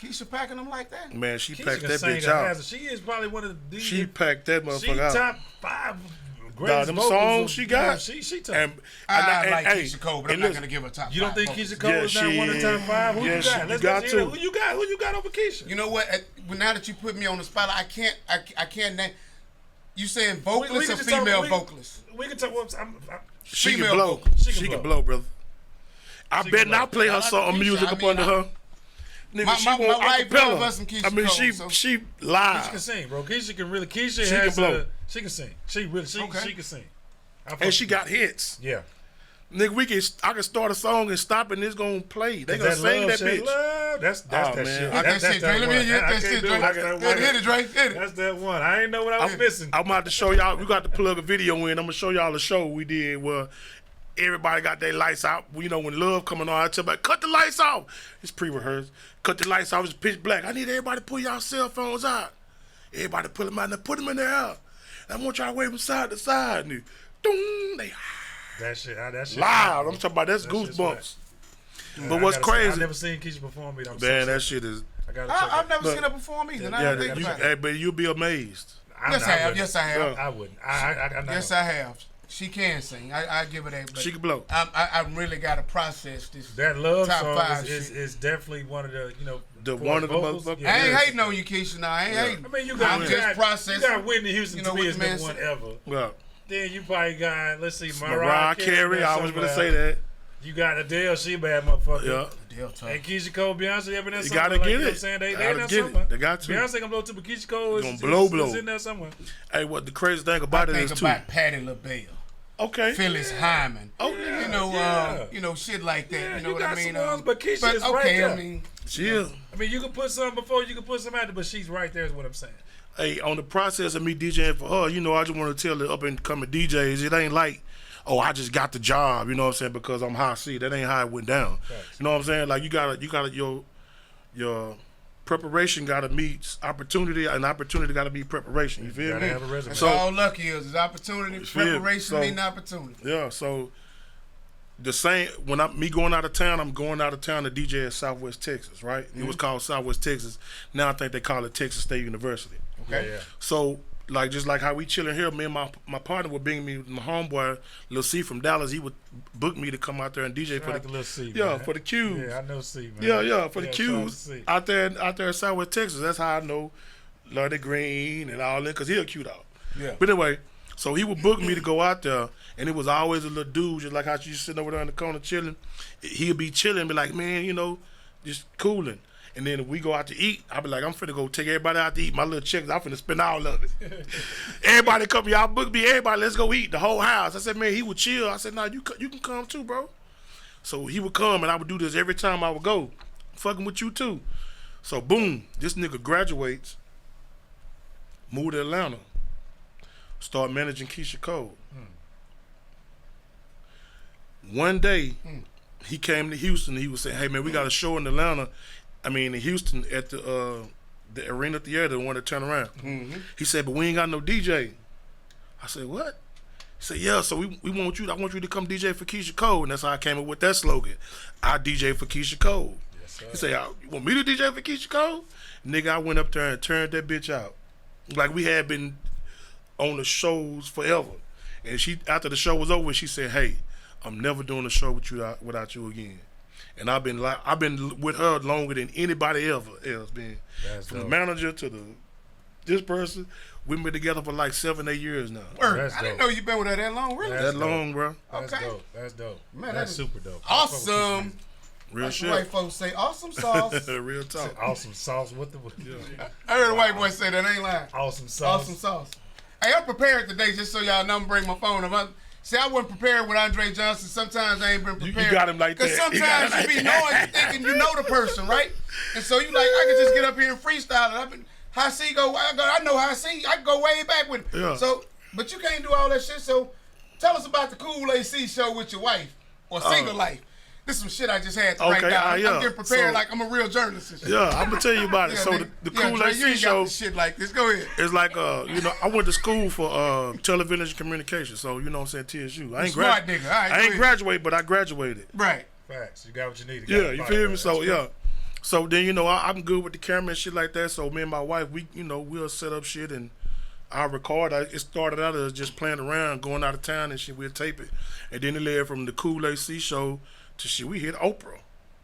Keisha packing them like that? Man, she Keisha packed can that sing bitch her out. ass. She is probably one of the She DJs. packed that She motherfucker out. top 5 greatest them vocals songs of- she got. Yeah, she top. And I and- like hey, Keisha Cole, but I'm and not listen, going to give her top You don't five think vocals. Keisha Cole Yeah, is not one of the top 5? Who yeah, you she- got? you Let's got go to. Who you got? Who you got over Keisha? You know what? Now that you put me on the spot, I can't name. You saying vocalist or can just talk- female we- vocalist? We can talk. She female can blow. vocals. She can blow, brother. I She bet can blow. not play her I like song Keisha. music I up mean, under her. Nigga, My she wife want love acapella. us some Keisha I mean, Cole, she so- live. Keisha can sing, bro. Keisha can really. Keisha She has can blow. She can sing. She really. She can sing. And she got hits. Yeah. Nigga, I can start a song and stop and it's gonna play. They gonna sing that bitch. Love, that's Oh, that man. shit. Hit that shit, Dre. Let me one. hit I that can't shit, do Dre. it. That's that one. Hit it, Dre. Hit it. That's that one. I ain't know what I was missing. I'm about to show y'all. We got to plug a video in. I'm gonna show y'all a show we did where everybody got their lights out. You know, when Love coming on, I tell everybody, cut the lights off. It's pre-rehearsed. Cut the lights off. It's pitch black. I need everybody to pull y'all cell phones out. Everybody pull them out and put them in their house. I want y'all to wave from side to side. And doom, they That shit. loud. I'm talking about that's That shit's goosebumps. But what's I've crazy, never seen Keisha perform. But I'm man, so that shit is. I gotta check I've it. never Look. seen her perform either. Now Yeah, I think you, about hey, it. but you'll be amazed. Yes, I have. wouldn't. Yes, I have. I wouldn't. I Yes, I have. She can sing. I give her that. But She can blow. I really got to process this. That Love Top song five is shit. definitely one of the The for one of the vocals, motherfuckers. I ain't yeah. hating on you, Keisha. Now I ain't hating. I mean, you got I'm you just got, processing. You got Whitney Houston You know to what me the as man number one said. ever. Well, Then you probably got, let's see, Mariah Carey. I was gonna say that. You got Adele, she a bad motherfucker. Yeah. Delta. And Keisha Cole, Beyonce, every there You somewhere. gotta like, get you know it. what I'm saying? They Gotta in there get it. somewhere. They got to. Beyonce gonna blow too, but Keisha Cole is, Gonna blow. is in there somewhere. Hey, what the crazy thing I about it think is too. about Patti LaBelle, Okay. Phyllis Hyman. Oh, yeah. You know, shit like that. Yeah, you know you what I got mean? some ones, but Keisha is okay, right there. I mean, Chill. I mean, you can put some before, you can put some after, but she's right there is what I'm saying. Hey, on the process of me DJing for her, you know, I just want to tell the up and coming DJs, it ain't like, oh, I just got the job, you know what I'm saying, because I'm Hi-C. That ain't how it went down. Right. You know what I'm saying? Like you gotta your preparation gotta meet opportunity, and opportunity gotta be preparation. You feel Gotta me? have a resume. that's So- all lucky is opportunity, feel me? preparation, So- meeting opportunity. Yeah, so the same when I'm going out of town, I'm going out of town to DJ at Southwest Texas, right? It was called Southwest Texas. Now I think they call it Texas State University. Okay. Yeah. So like just like how we chilling here, me and my partner would bring me my homeboy Lil C from Dallas. He would book me to come out there and DJ Shout for out the to Lil C, yeah man. for the Qs. Yeah, I know C, man. Yeah, for the shout out to Qs C. out there in Southwest Texas. That's how I know Lordy Green and all that because he'll cute out. Yeah. But anyway, so he would book me to go out there, and it was always a little dude, just like how you sitting over there in the corner chilling. He'd be chilling, be like, man, you know, just cooling. And then if we go out to eat, I'll be like, I'm finna go take everybody out to eat. My little checks, I'm finna spend all of it. Everybody come, y'all book me, everybody, let's go eat, the whole house. I said, man, he would chill. I said, nah, you can come too, bro. So he would come, and I would do this every time I would go. Fucking with you too. So boom, this nigga graduates, move to Atlanta, start managing Keisha Cole. One day, he came to Houston, and he was saying, hey man, we got a show in Atlanta. In Houston at the Arena Theater, the one that turned around. He said, but we ain't got no DJ. I said, what? He said, yeah, so we want you, I want you to come DJ for Keisha Cole. And that's how I came up with that slogan. I DJ for Keisha Cole. Yes, sir. He said, you want me to DJ for Keisha Cole? Nigga, I went up there and turned that bitch out. Like we had been on the shows forever. And she, after the show was over, she said, hey, I'm never doing a show with you without you again. And I've been with her longer than anybody else been. That's From dope. the manager to this person. We've been together for like 7-8 years now. Word. I didn't know you've been with her that long, really. That long, bro. That's Okay. dope. That's dope. Man, That's that is super dope. Awesome. Real Like shit. white folks say, awesome sauce. Real talk. Awesome sauce. What the? I heard a white boy say that. I ain't lying. Awesome sauce. Awesome sauce. Hey, I'm prepared today, just so y'all know. I'm bring my phone up. See, I wasn't prepared with Andre Johnson. Sometimes I ain't been prepared. You got him like that. Because sometimes you be knowing, you thinking you know the person, right? And so you like, I can just get up here and freestyle it. I've been Hi-C I know Hi-C. I can go way back with him. Yeah. So, but you can't do all that shit. So, tell us about the Cool AC show with your wife or single life. This is some shit I just had to write down. yeah. I'm getting prepared So- like I'm a real journalist and shit. Yeah, I'm gonna tell you about it. Yeah, So nigga. the Yeah, Cool Dre, you AC ain't got show the shit like this. Go ahead. is like I went to school for television communication. So you know what I'm saying, TSU. I ain't Smart nigga. All right, I go ain't ahead. graduate, but I graduated. Right. Facts. You got what you need. Yeah, you feel me? So yeah. So then I'm good with the camera and shit like that. So me and my wife, we'll set up shit and I record. It started out as just playing around, going out of town and shit. We'll tape it, and then it led from the Cool AC show to shit. We hit Oprah.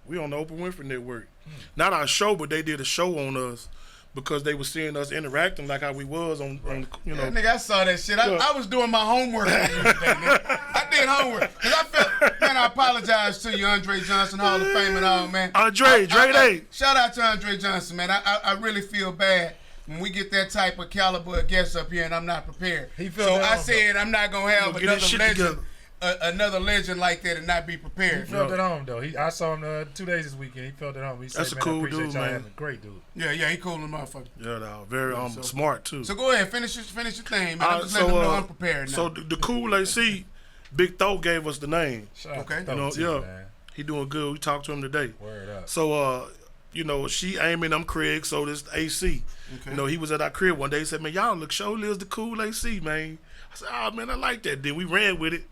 We on the Oprah Winfrey Network. Not our show, but they did a show on us because they were seeing us interacting like how we was on Yeah, nigga, I saw that shit. I was doing my homework on you today, nigga. I did homework. Because I felt, man, I apologize to you, Andre Johnson, Hall of Fame and all, man. Andre, Dre. Shout out to Andre Johnson, man. I really feel bad when we get that type of caliber of guests up here and I'm not prepared. So I said I'm not going to have Get his shit together. another legend like that and not be He prepared. felt at home though. I saw him 2 days this weekend. He felt at home. He said, That's a "Man, cool I appreciate dude, y'all man. having a great dude." Yeah, he cool in the motherfucker. Yeah, very smart too. So go ahead, finish your thing, man. I'm just letting them know I'm prepared now. So the Cool AC, Big Tho gave us the name. Shout out Okay. to Tho, too, man. He doing good. We talked to him today. Word up. So she aiming them Craig, so this AC. Okay. He was at our crib one day. He said, "Man, y'all look surely is the Cool AC, man." I said, "Oh man, I like that." Then we ran with it.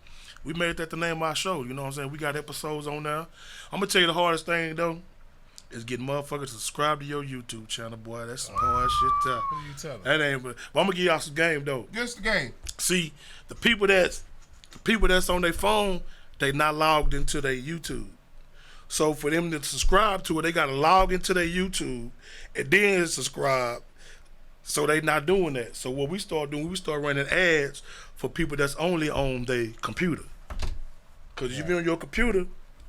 We made that the name of our show. You know what I'm saying? We got episodes on now. I'm gonna tell you the hardest thing though is getting motherfuckers to subscribe to your YouTube channel, boy. That's some hard shit. Who you telling? That ain't. But I'm gonna give y'all some game though. Just the game. See, the people that's on their phone, they not logged into their YouTube. So for them to subscribe to it, they gotta log into their YouTube and then subscribe. So they not doing that. So what we start doing, we start running ads for people that's only on their computer. Cause if you be on your computer.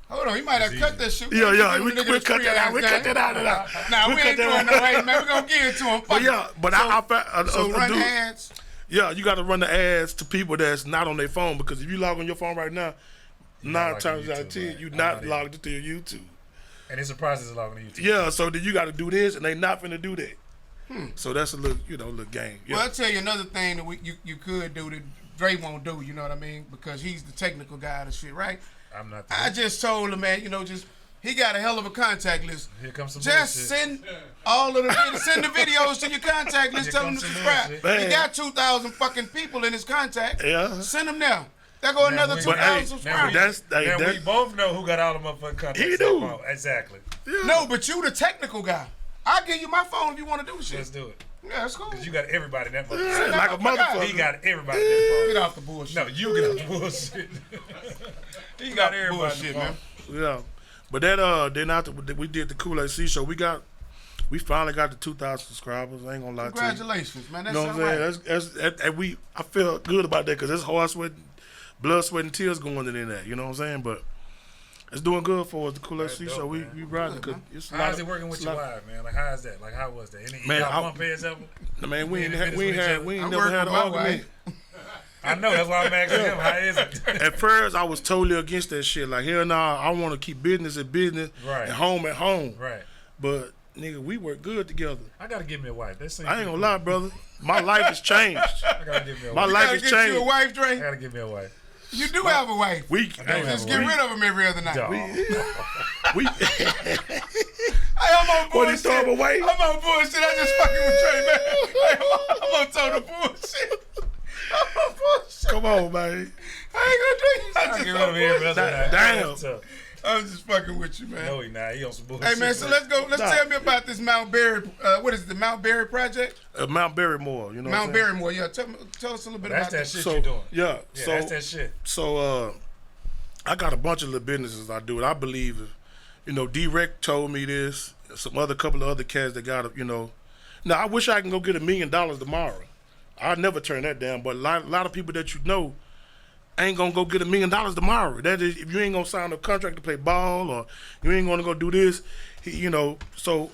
Hold on, you might have to cut that shit. Yeah, We'll cut that out. We cut that out. Nah, we ain't doing no hate, man. We're gonna give it to him. But yeah, but So run dude, ads. yeah, you got to run the ads to people that's not on their phone because if you log on your phone right now, 9 times out of 10, you're not logged into your YouTube. And it's a process of logging to YouTube. Yeah, so then you got to do this, and they not finna do that. So that's a little, little game. Yeah. Well, I'll tell you another thing that you could do that Dre won't do, you know what I mean? Because he's the technical guy of the shit, right? I'm not. I just told him, man, he got a hell of a contact list. Here comes some Just bullshit. send send the videos to your contact list. Here Tell them to comes some subscribe. bullshit. He got 2,000 fucking people in his contact. Yeah. Send them now. There go another we- 2,000 subscribers. We both know who got all the motherfucking contacts. He do. Oh, exactly. No, but you the technical guy. I'll give you my phone if you want to do shit. Let's do it. Yeah, that's cool. Cause you got everybody in that motherfucker. Like a motherfucker. He got everybody in that Get off the bullshit. phone. No, you get off the bullshit. He got everybody in bullshit, the phone. man. Yeah. But that then after we did the Kool AC show, we finally got the 2,000 subscribers. I ain't gonna lie to you. Congratulations, man. That's You know what I'm saying? That's I feel good about that because it's hard sweat, blood, sweat, and tears going in that. You know what I'm saying? But it's doing good for us. The Kool AC show, we riding. It's a lot How's it working with your wife, man? Like, how is that? Like, how was that? Man, y'all bump heads ever? Man, we ain't I never work had with an my argument. I know, that's why I'm asking him. How is it? At first, I was totally against that shit. Like, hell nah, I want to keep business at business and home at home. Right. But, nigga, we work good together. I got to give me a wife. I ain't gonna lie, brother. My life has changed. I got to give me a wife. My life has You a changed. wife, I Dre? got to give me a wife. You do have a wife. We Just get rid of him every other night. Dog. we Hey, I'm on What, he bullshit. throw him away? I'm on bullshit. I just fucking with Trey, man. Hey, I'm on total bullshit. I'm on bullshit. come on, man. I ain't gonna I do get it. rid of every other night. Damn. That's tough. I'm just fucking with you, man. No, he not. He on some bullshit. Hey, man, so let's go. Let's tell me about this Mount Berry. What is it, the Mount Berry Project? Mount Barrymore, you know. Mount what I'm saying? Barrymore, yeah. Tell us a little bit That's about that that. shit So you doing. yeah, Yeah, that's that shit. so I got a bunch of little businesses I do, and I believe, D-Rec told me this. Couple of other cats that got, Now I wish I can go get $1 million tomorrow. I'd never turn that down. But a lot of people that ain't gonna go get $1 million tomorrow. That is, if you ain't gonna sign a contract to play ball, or you ain't gonna go do this, So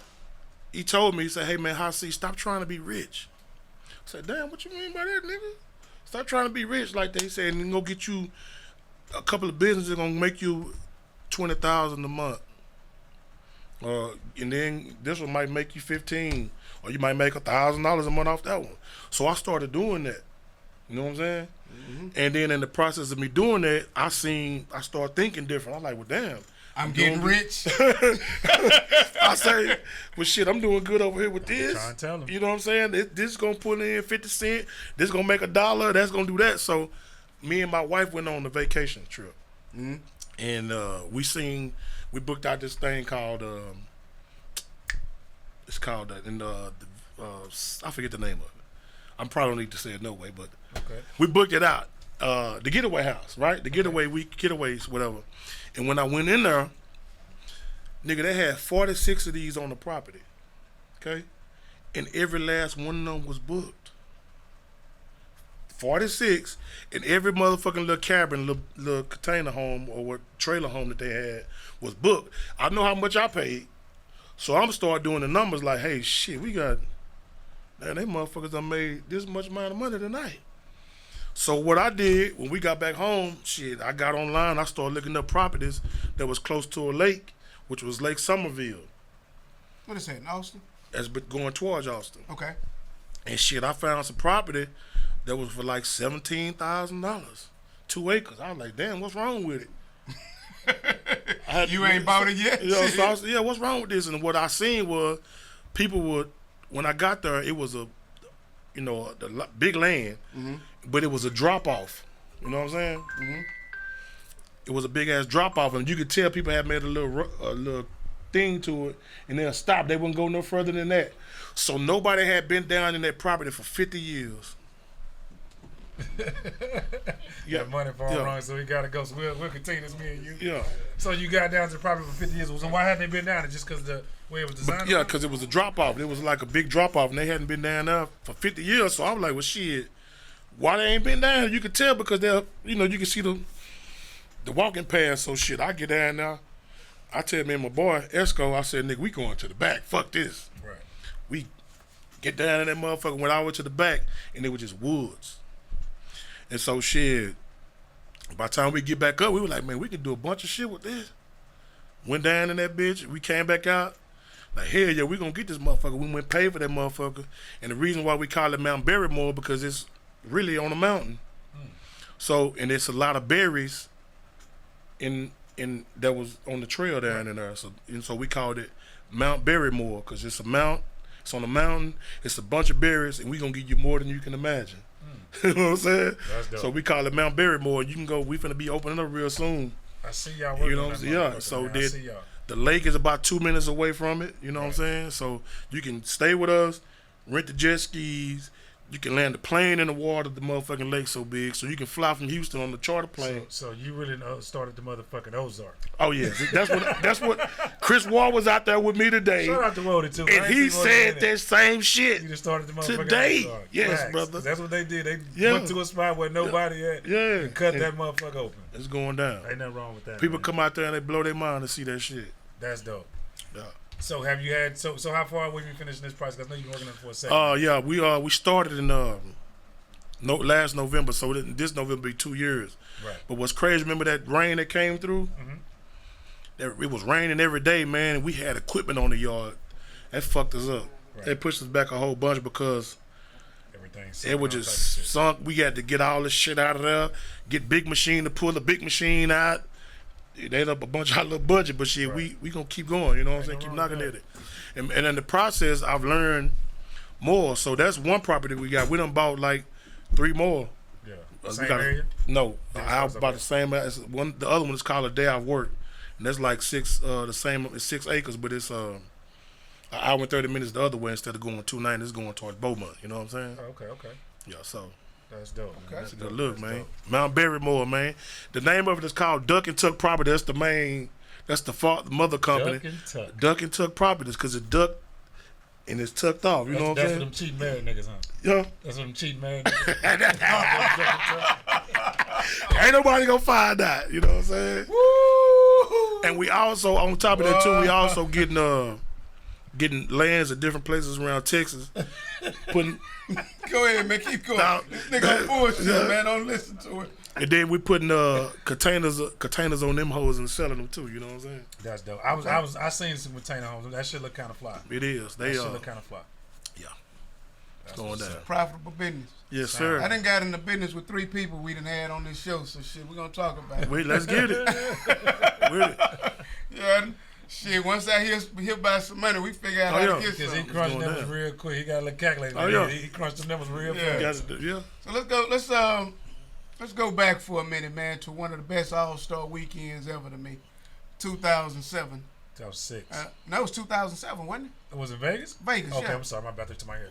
he told me, he said, "Hey man, Hi-C, stop trying to be rich." I said, "Damn, what you mean by that, nigga? Stop trying to be rich like that." He said, "And go get you a couple of businesses gonna make you $20,000 a month, and then this one might make you 15, or you might make $1,000 a month off that one." So I started doing that. You know what I'm saying? Mm-hmm. And then in the process of me doing that, I started thinking different. I'm like, well, damn. I'm getting rich. I say, well, shit, I'm doing good over here with this. Trying to tell them. You know what I'm saying? This is going to pull in 50 cents. This is going to make $1. That's going to do that. So me and my wife went on a vacation trip. Mm-hmm. And we booked out this thing called, I forget the name of it. I probably don't need to say it no way, but okay. We booked it out. The getaway house, right? The getaway week, getaways, whatever. And when I went in there, nigga, they had 46 of these on the property, okay? And every last one of them was booked. 46, and every motherfucking little cabin, little container home or what trailer home that they had was booked. I know how much I paid, so I'm start doing the numbers like, hey, shit, they motherfuckers done made this much amount of money tonight. So what I did when we got back home, I got online. I started looking up properties that was close to a lake, which was Lake Somerville. What is that, in Austin? That's going towards Austin. Okay. And I found some property that was for like $17,000, 2 acres. I was like, damn, what's wrong with it? You ain't bought it yet? So what's wrong with this? And what I seen was when I got there, it was a big land, mm-hmm. but it was a drop off. You know what I'm saying? Mm-hmm. It was a big ass drop off, and you could tell people had made a little thing to it, and they'll stop. They wouldn't go no further than that. So nobody had been down in that property for 50 years. Yeah, money for all wrong, so we gotta go. So we'll continue this, me and you. Yeah. So you got down to the property for 50 years. So why hadn't they been down there? Just because the way it was designed? Yeah, because it was a drop off. It was like a big drop off, and they hadn't been down there for 50 years. So I was like, well, shit, why they ain't been down here? You could tell because you can see the walking path. So shit, I get down there. I tell me and my boy Esco, I said, nigga, we going to the back. Fuck this. Right. We get down in that motherfucker. Went all the way to the back, and it was just woods. And so shit, by the time we get back up, we were like, man, we can do a bunch of shit with this. Went down in that bitch. We came back out. Like, hell yeah, we gonna get this motherfucker. We went pay for that motherfucker. And the reason why we call it Mount Berrymore because it's really on a mountain. So, and it's a lot of berries in that was on the trail down in there. So we called it Mount Berrymore because it's a mount. It's on a mountain. It's a bunch of berries, and we gonna give you more than you can imagine. You know what I'm saying? So we call it Mount Berrymore. You can go. We finna be opening up real soon. I see y'all working. You know what I'm saying? Yeah. So the lake is about 2 minutes away from it. You know what I'm saying? So you can stay with us, rent the jet skis. You can land the plane in the water. The motherfucking lake's so big, so you can fly from Houston on the charter plane. So you really started the motherfucking Ozark. Oh yes, that's what Chris Wall was out there with me today. Shout out to Rody too. And he said that same shit. You just started the motherfucking today. Ozark. Yes, Relax. brother. That's what they did. They went to a spot where nobody at. Yeah. And cut that motherfucker open. It's going down. Ain't nothing wrong with that. People come out there and they blow their mind to see that shit. That's dope. Yeah. So have you had so how far away you finishing this project? Because I know you've been working on it for a second. Yeah, we started in last November, so this November be 2 years. Right. But what's crazy, remember that rain that came through? Mm-hmm. It was raining every day, man, and we had equipment on the yard. That fucked us up. Right. It pushed us back a whole bunch because it was just sunk. We had to get all this shit out of there, get big machine to pull the big machine out. It ate up a bunch of our little budget, but shit, we gonna keep going, you know what I'm saying? Keep knocking at it. And in the process, I've learned more. So that's one property we got. We done bought like 3 more. Yeah. Same area? No, about the same as one. The other one is called A Day I've Worked, and that's like 6 acres, but it's an hour and 30 minutes the other way instead of going 290. It's going towards Beaumont. You know what I'm saying? Oh, okay. Yeah. So That's dope. Man. Okay. That's a good look, man. Mount Berrymore, man. The name of it is called Duck and Tuck Property. That's the main. That's the mother company. Duck and Tuck. Duck and Tuck Properties, because it's duck and it's tucked off. You know what I'm That's saying? for them cheating married niggas, huh? Yeah. That's for them cheating married niggas. Ain't nobody gonna find out. You know what I'm saying? Woo! And we also, on top of that too, we also getting lands at different places around Texas. Putting, Go ahead, man. Keep going. Now, This nigga bullshit, man. Don't listen to it. and then we putting containers on them hoes and selling them too. You know what I'm saying? That's dope. I seen some container homes. That shit look kind of fly. It is. They That are. shit look kind of fly. Yeah. That's Going what's down. up. Profitable business. Yes, sir. I done got in the business with 3 people we done had on this show, so shit, we're gonna talk about it. Wait, let's get it. With it. Yeah, shit, once I hit by some money, we figure out Oh, how yeah. to get Because he some. crunched going numbers down. real quick. He got a little calculator. Oh, yeah. He crunched the numbers real Yeah. fast. Yeah. So let's go back for a minute, man, to one of the best All-Star weekends ever to me. 2007. That was 6. No, it was 2007, wasn't it? Was it Vegas? Vegas, Okay, yeah. I'm sorry. My bad. To my head.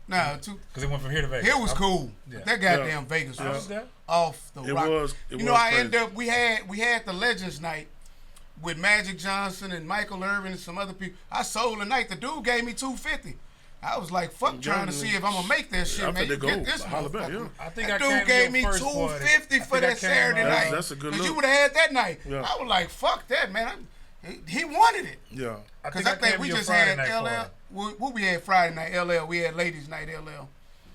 Nah, Because it went from here to Vegas. it was cool. Yeah. That goddamn Vegas I was was there. off the It rock. was. It You know, was I crazy. ended up we had the Legends night with Magic Johnson and Michael Irvin and some other people. I sold the night. The dude gave me $250. I was like, fuck, trying to see if I'm gonna make that shit, I man. finna You go. get this Holla back, motherfucker. yeah. I think That I came dude to gave your me first party. $250 for I that came, Saturday night. That's a good 'Cause look. you would have had that night. Yeah. I was like, fuck that, man. He wanted it. Yeah. Because I I think came we to your just Friday had night LL. party. What we had Friday night, LL. We had Ladies Night, LL.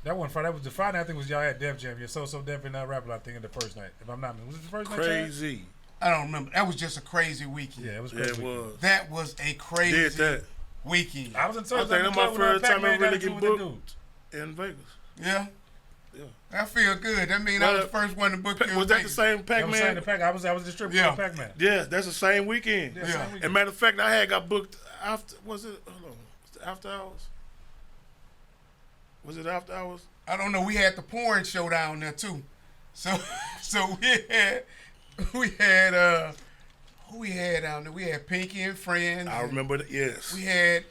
That wasn't Friday. That was the Friday. I think was y'all had Def Jam. You're so Def and not rapper. I think in the first night. If I'm not mistaken, was it the first night? Chad? Crazy. I don't remember. That was just a crazy weekend. Yeah, it was Yeah, crazy. it was. That was a crazy Did that weekend. I was in I Turks. think that's my first time I really get booked in Vegas. Yeah. Yeah. I feel good. That means I was the first one to book you. Was that the same I was saying Pac-Man? the Pac. I was distributing Yeah. the Pac-Man. Yeah, that's the same weekend. Yeah, Yeah. same And weekend. matter of fact, I had got booked after. Was it? Hold on. Was it after hours? Was it after hours? I don't know. We had the porn show down there too. So we had who we had down there? We had Pinky and Friends. I remember that. Yes. We had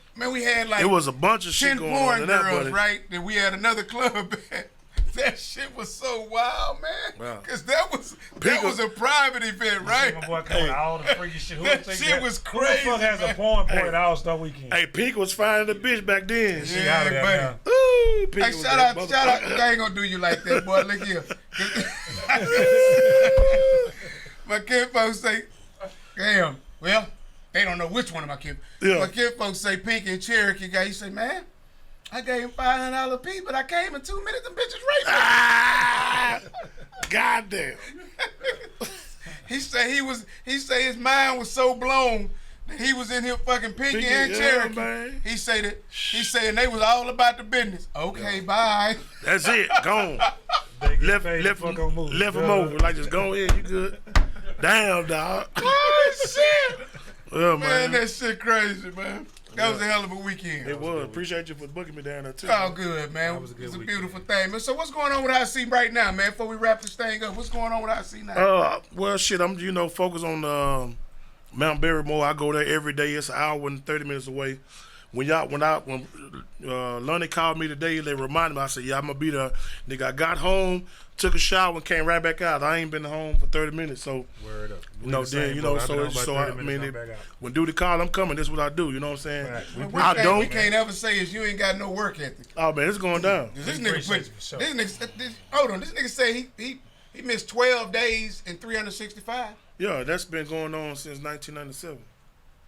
like It was a bunch of shit 10 going on porn in that, girls, buddy. right? Then we had another club. That shit was so wild, man. Wow. Cause that was People- a private event, right? My boy coming with all the freaky shit. Who That think shit was Who the crazy, fuck has man. a porn party Hey. at All-Star Weekend? Hey, Pink was finding the bitch back then. She Yeah, out of there buddy. now. Ooh, Pink Hey, was shout that out! motherfucker. I ain't gonna do you like that, boy. Look here. My kid folks say, damn, well, they don't know which one of my kids. Yeah. My kid folks say Pinky and Cherokee guy. He say, man, I gave him $500 a piece, but I came in 2 minutes. Them bitches raped me. Ah, goddamn. He say his mind was so blown that he was in here fucking Pinky Pinky, and yeah, Cherokee. man. He said they was all about the business. Okay, bye. That's it. Gone. They get Left paid to fuck on movies. him over. Like, just go ahead. You good. Damn, dog. Oh shit. Yeah, Man, man. that shit crazy, man. That was a hell of a weekend. It was. Appreciate you for booking me down there, too. All good, man. was a good It's a weekend. beautiful thing, man. So what's going on with I-C right now, man? Before we wrap this thing up, what's going on with I-C now? Well, shit, I'm, focused on Mount Berrymore. I go there every day. It's an hour and 30 minutes away. When Lonnie called me today, they reminded me. I said, "Yeah, I'm gonna be there." Nigga, I got home, took a shower, and came right back out. I ain't been home for 30 minutes, so Word up. We no, the same, then bro. I've been home about 30 I minutes, mean, I'm back out. when duty call, I'm coming. That's what I do. You know what I'm saying? Right. We can't ever say is you ain't got no work ethic. Oh man, it's going down. This We nigga appreciate put you for sure. hold on. This nigga say he missed 12 days in 365. Yeah, that's been going on since 1997.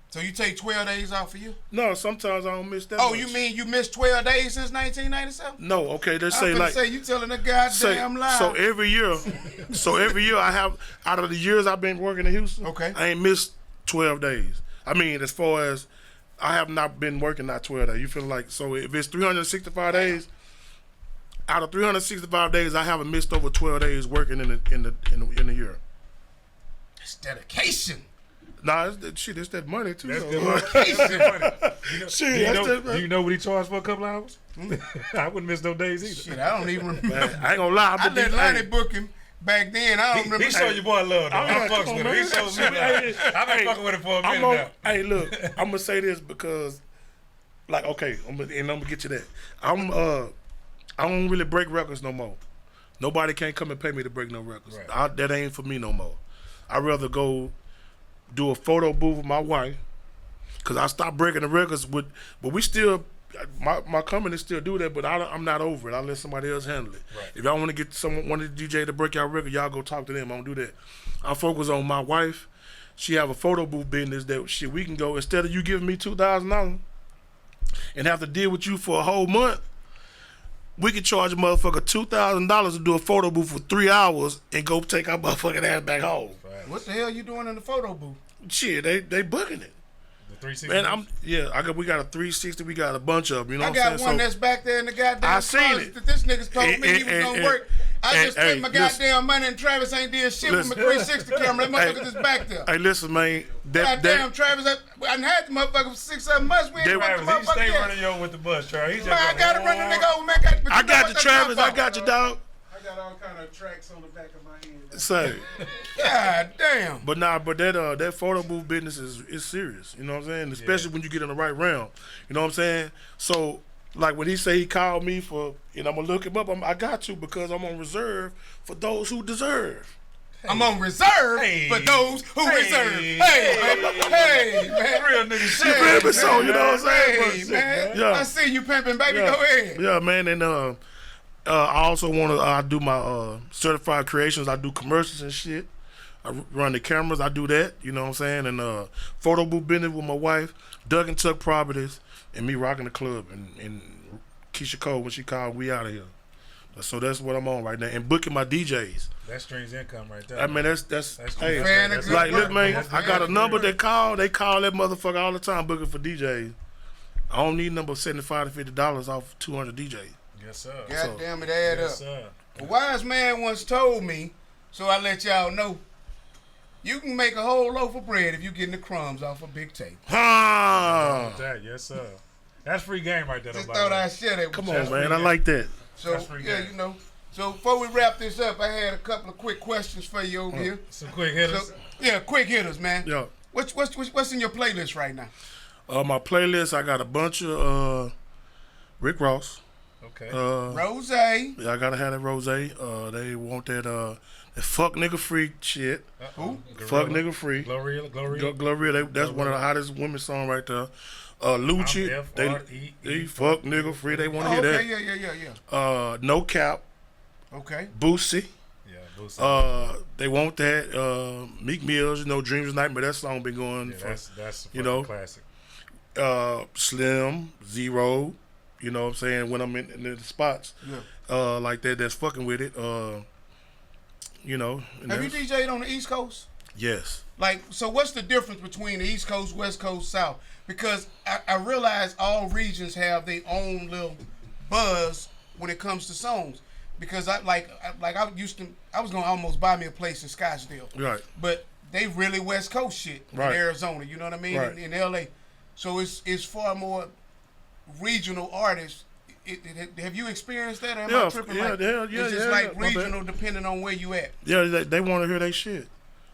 So you take 12 days off for you? No, sometimes I don't miss that. Oh, much. you mean you missed 12 days since 1997? No, okay. They I say was like say you telling a goddamn lie. so every year I have, out of the years I've been working in Houston, Okay. I ain't missed 12 days. I mean, as far as I have not been working not 12 days. You feel like, so if it's 365 days, out of 365 days, I haven't missed over 12 days working in the year. It's dedication. Nah, it's that money too. That's though. good work. Dedication. Shit, that's that Do money. you know what he charged for a couple hours? I wouldn't miss no days either. Shit, I don't even remember. Man, I ain't gonna lie. I let Lonnie book him back then. I don't remember. He showed your boy love, though. I'm I like, fucks come with on, him. He man. shows me love. I've been fucking with him for a minute now. Hey, look, I'm gonna say this because, like, okay, I'm gonna get you that. I don't really break records no more. Nobody can't come and pay me to break no records. Right. That ain't for me no more. I'd rather go do a photo booth with my wife, because I stopped breaking the records but we still, my company still do that, but I'm not over it. I let somebody else handle it. Right. If y'all want to get one of the DJ to break y'all record, y'all go talk to them. I don't do that. I focus on my wife. She have a photo booth business that we can go, instead of you giving me $2,000 and have to deal with you for a whole month, we can charge a motherfucker $2,000 to do a photo booth for 3 hours and go take our motherfucking ass back home. What the hell you doing in the photo booth? Shit, they booking it. The 360. Man, we got a 360. We got a bunch of them. You know I what I'm saying? got one that's back there in the goddamn I seen closet it. that this nigga told me he was gonna work. I just spent my goddamn money and Travis ain't did shit with my 360 camera. That motherfucker just back there. Hey, listen, man. Goddamn, Travis, I done had the motherfucker for 6-7 months. We ain't run the Travis, he motherfucker stay yet. running yo with the bus, Travis. Man, I gotta run the nigga over, man. I got you, Travis. I got you, dog. I got all kind of tracks on the back of my head. Say, God damn. but that photo booth business is serious. You know what I'm saying? Especially when you get in the right realm. You know what I'm saying? So, like when he say he called me and I'm gonna look him up. I got to, because I'm on reserve for those who deserve. I'm on reserve for those who reserve. Hey, man. Real nigga shit. You feel me? So, you know what I'm saying? Hey, man. Yeah. I see you pimping, baby. Go ahead. Yeah, man. And I also want to. I do my certified creations. I do commercials and shit. I run the cameras. I do that. You know what I'm saying? And photo booth business with my wife, Doug and Tuck Properties, and me rocking the club. And Keisha Cole, when she called, we out of here. So that's what I'm on right now. And booking my DJs. That streams income right there. I mean, that's hey, That's like, good look, man, work. I got a number that call. They call that motherfucker all the time booking for DJs. I don't need number $75 to $50 off 200 DJs. Yes, sir. God damn it, add Yes, up. sir. A wise man once told me, so I let y'all know, you can make a whole loaf of bread if you getting the crumbs off a big tape. That, yes, sir. That's free game right there. Just though, thought by the way. I'd share that with Come you. on, man. I like that. So, That's free yeah, game. you know. So before we wrap this up, I had a couple of quick questions for you over here. Some quick hitters. So, yeah, quick hitters, man. Yeah. What's in your playlist right now? My playlist, I got a bunch of Rick Ross. Okay. Rose. Yeah, I gotta have that rose. They want that fuck nigga free shit. Who? Fuck nigga free. Gloria. Gloria. That's one of the hottest women song right there. Lucci. They fuck nigga free. They want to hear okay, that. yeah. No Cap. Okay. Boosie. Yeah, Boosie. They want that. Meek Mills, Dreams is Nightmare. That song been going for, that's a classic. Slim, Zero. You know what I'm saying? When I'm in the spots, like that's fucking with it. Have you DJ'd on the East Coast? Yes. Like, so what's the difference between the East Coast, West Coast, South? Because I realize all regions have their own little buzz when it comes to songs. Because I was gonna almost buy me a place in Scottsdale. Right. But they really West Coast shit in Arizona, you know what I mean? Right. In LA. So it's far more regional artists. Have you experienced that? Or am I tripping? It's just regional depending on where you at. Yeah, they want to hear their shit.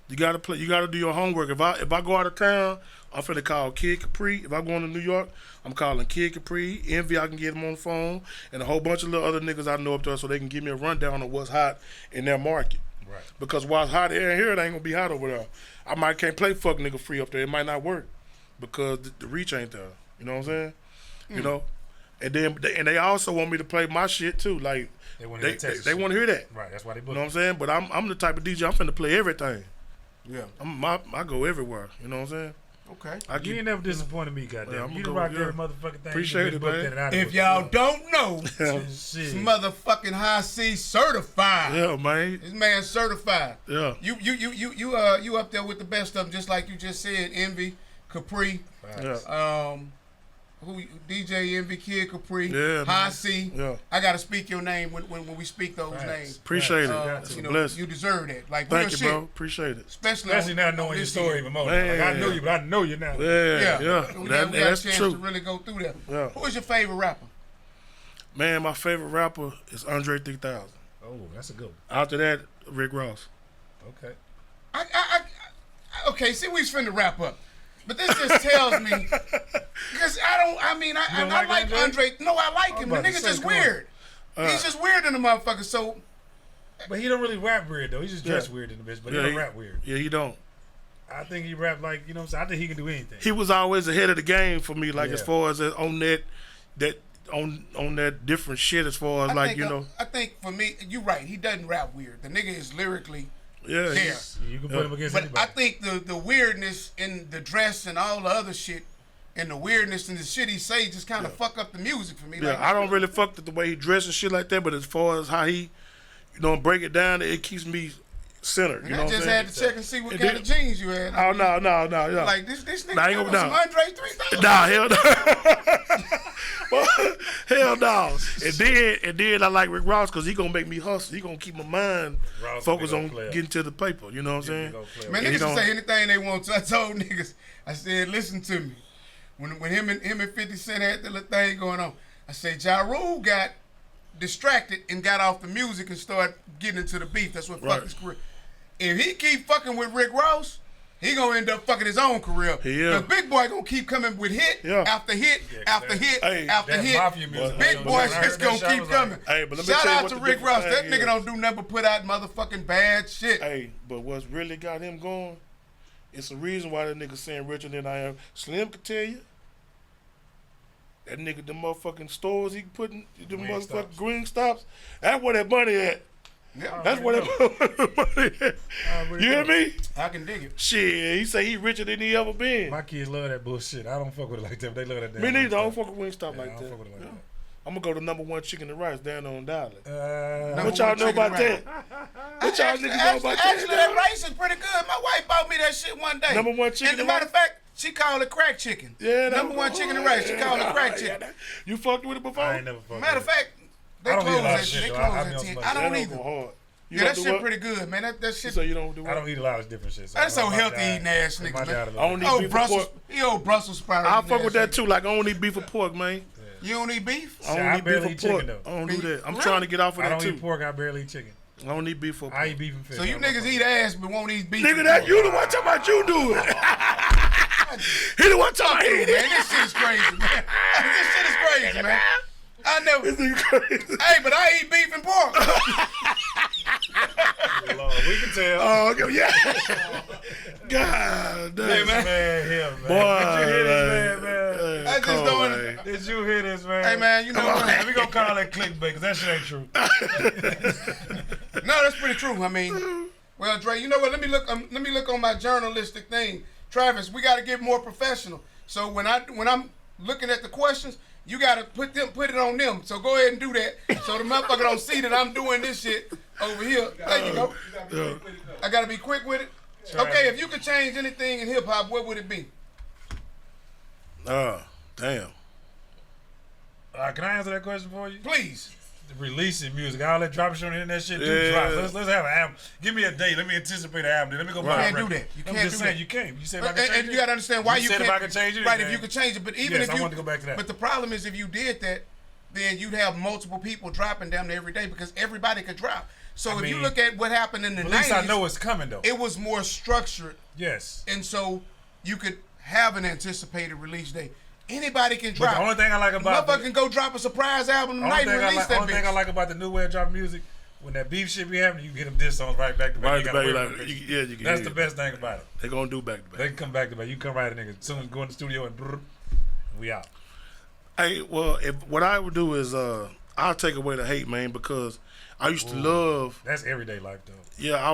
You gotta play. You gotta do your homework. If I go out of town, I'm finna call Kid Capri. If I'm going to New York, I'm calling Kid Capri. Envy, I can get them on the phone, and a whole bunch of little other niggas I know up there, so they can give me a rundown of what's hot in their market. Right. Because what's hot here, it ain't gonna be hot over there. I can't play fuck nigga free up there. It might not work because the reach ain't there. You know what I'm saying? You know. And then they also want me to play my shit too. Like they want to hear that. Right. That's why they book. You know what I'm saying? But I'm the type of DJ. I'm finna play everything. Yeah. I go everywhere. You know what I'm saying? Okay. You ain't never disappointed me, goddamn. You rock every motherfucking thing. Appreciate it, man. If y'all don't know, it's motherfucking Hi-C certified. Yeah, man. This man certified. Yeah. You up there with the best of them, just like you just said. Envy, Capri. Yeah. DJ Envy, Kid Capri, Hi-C. Yeah. I gotta speak your name when we speak those names. Appreciate it. That's a blessing. You deserve that. Like, thank you, shit. bro. Appreciate it. Especially now knowing your story even more. Man. Like, I know you, but I know you now. Yeah. We got a That's chance true. to really go through that. Yeah. Who is your favorite rapper? Man, my favorite rapper is Andre 3000. Oh, that's a good one. After that, Rick Ross. Okay. Okay, see, we was finna wrap up. But this just tells me, because I like Andre. No, I like him. The nigga's just weird. He's just weird in the motherfucker. So, But he don't really rap weird though. He just dress weird in the bitch, but he don't rap weird. Yeah, he don't. I think he rap like, you know what I'm saying? I think he can do anything. He was always ahead of the game for me, like as far as on that different shit as far as I think for me, you're right. He doesn't rap weird. The nigga is lyrically there. You can put him against anybody. But I think the weirdness in the dress and all the other shit and the weirdness in the shit he say just kind of fuck up the music for me. Yeah, I don't really fuck with the way he dress and shit like that, but as far as how he, break it down, it keeps me centered. You know what I'm saying? I just had to check and see what kind of jeans you had. Oh, no. Like, this nigga got some Andre 3000. Nah, hell no. Hell no. And then I like Rick Ross because he gonna make me hustle. He gonna keep my mind focused on getting to the paper. You know what I'm saying? Man, niggas can say anything they want to. I told niggas, I said, listen to me. When him and 50 Cent had the little thing going on, I said, Ja Rule got distracted and got off the music and started getting into the beef. That's what fucked his career. If he keep fucking with Rick Ross, he gonna end up fucking his own career. The Big Boy gonna keep coming with hit after hit after hit after hit. Big Boy just gonna keep coming. Shout out to Rick Ross. That nigga don't do nothing but put out motherfucking bad shit. Hey, but what's really got him going, it's the reason why that nigga saying richer than I am. Slim could tell you. That nigga, the motherfucking stores he putting, the motherfucking green stops, that's where that money at. Yeah, that's where that money at. You hear me? I can dig it. Shit, he say he richer than he ever been. My kids love that bullshit. I don't fuck with it like that, but they love that. Me neither. I don't fuck with Wingstop like that. I don't fuck with it like that. I'm gonna go to #1 chicken and rice down on Dollar. What y'all know about that? What y'all niggas know about that? Actually, that rice is pretty good. My wife bought me that shit one day. #1 chicken. As a matter of fact, she called it crack chicken. Yeah, #1 chicken and rice. She called it crack chicken. You fucked with it before? I ain't never fucked Matter of fact, they close at 10. I don't either. Yeah, that shit pretty good, man. That shit. So you don't do what? I don't eat a lot of different shit. So that's so healthy eating ass niggas, man. I don't eat beef Brussels, pork. He old Brussels sprout. I fuck with that too. Like I don't eat beef or pork, man. You don't eat beef? I don't eat beef or pork. I don't do that. I'm trying to get off of that too. I don't eat pork. I barely eat chicken. I don't eat beef or pork. I eat beef and fish. So you niggas eat ass but won't eat beef. Nigga, that you the one talking about you do it. He the one talking. Man, this shit is crazy, man. This shit is crazy, man. I never. Hey, but I eat beef and pork. Lord, we can tell. Oh, okay, yeah. God damn. This man here, man. Boy, did you hear this man? I just don't. Did you hear this, man? Hey, man, you know what? We gonna call that clickbait because that shit ain't true. No, that's pretty true. I mean, well, Dre, you know what? Let me look on my journalistic thing. Travis, we got to get more professional. So when I'm looking at the questions, you got to put it on them. So go ahead and do that. So the motherfucker don't see that I'm doing this shit over here. There you go. I got to be quick with it. Okay, if you could change anything in hip hop, what would it be? Damn. Can I answer that question for you? Please. Releasing music, all that drop shit on the internet shit, drops. Let's have an album. Give me a date. Let me anticipate an album. Let me go buy a record. You can't do that. You can't I'm just do saying that. You can't. You said if I can change it. And you got to understand why you can't. said if I can change it. Right, if you could change it. But even yes, if you. I want to go back to that. But the problem is if you did that, then you'd have multiple people dropping down there every day because everybody could drop. So if you look at what happened in the 90s. At least I know it's coming, though. It was more structured. Yes. And so you could have an anticipated release date. Anybody can drop. But the only thing I like about motherfucker can go drop a surprise album tonight and release that bitch. Only thing I like about the new way of dropping music, when that beef shit be happening, you can get them diss songs right back to back. You can. That's the best thing about it. They gonna do back to back. They can come back to back. You come right, nigga. As soon as go in the studio and we out. Hey, well, what I would do is I'll take away the hate, man, because I used to love. That's everyday life, though. Yeah, I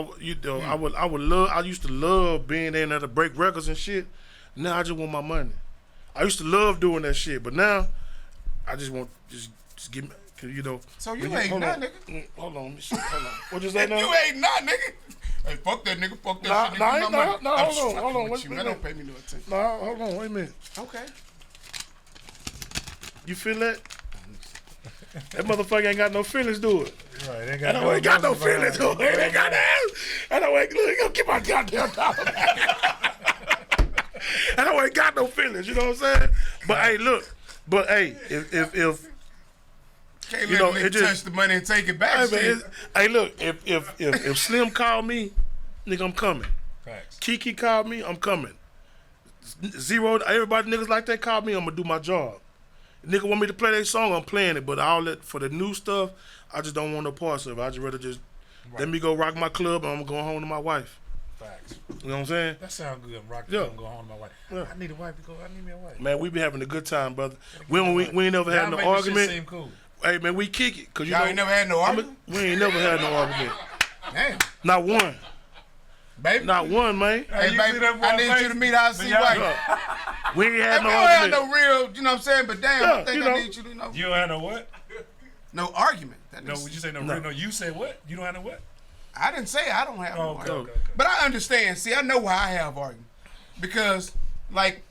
used to love being in there to break records and shit. Now I just want my money. I used to love doing that shit, but now I just want just give me, So you ain't not, nigga. Hold on, hold on. What you say now? You ain't not, nigga. Hey, fuck that nigga. Fuck that shit. No, hold on. Wait a minute. Don't pay me no attention. No, hold on. Wait a minute. Okay. You feel that? That motherfucker ain't got no feelings, do it. Right, they ain't got no feelings, do it. They ain't got that. I don't ain't get my goddamn dollar back. I don't ain't got no feelings, you know what I'm saying? But hey, look. But hey, if can't let me touch the money and take it back. Hey, look. If Slim called me, nigga, I'm coming. Facts. Kiki called me, I'm coming. Zero, everybody niggas like that called me, I'm gonna do my job. Nigga want me to play that song, I'm playing it. But all that for the new stuff, I just don't want no parts of it. I just rather just Right. Let me go rock my club and I'm going home to my wife. Facts. You know what I'm saying? That sounds good. Rock the club and go home to my wife. Yeah. I need a wife to go. I need me a wife. Man, we be having a good time, brother. We ain't never had no argument. Seem cool. Hey, man, we kick it. Cause y'all ain't never had no argument? We ain't never had no argument. Damn. Not one. Baby? Not one, man. Hey, baby, I need you to meet Hi-C wife. We ain't had no argument. We don't have no real, you know what I'm saying? But damn, I think I need you to know. You don't have no what? No argument. No, would you say no? No, you said what? You don't have no what? I didn't say I don't have no argument. Okay. But I understand. See, I know why I have argument. Because, like,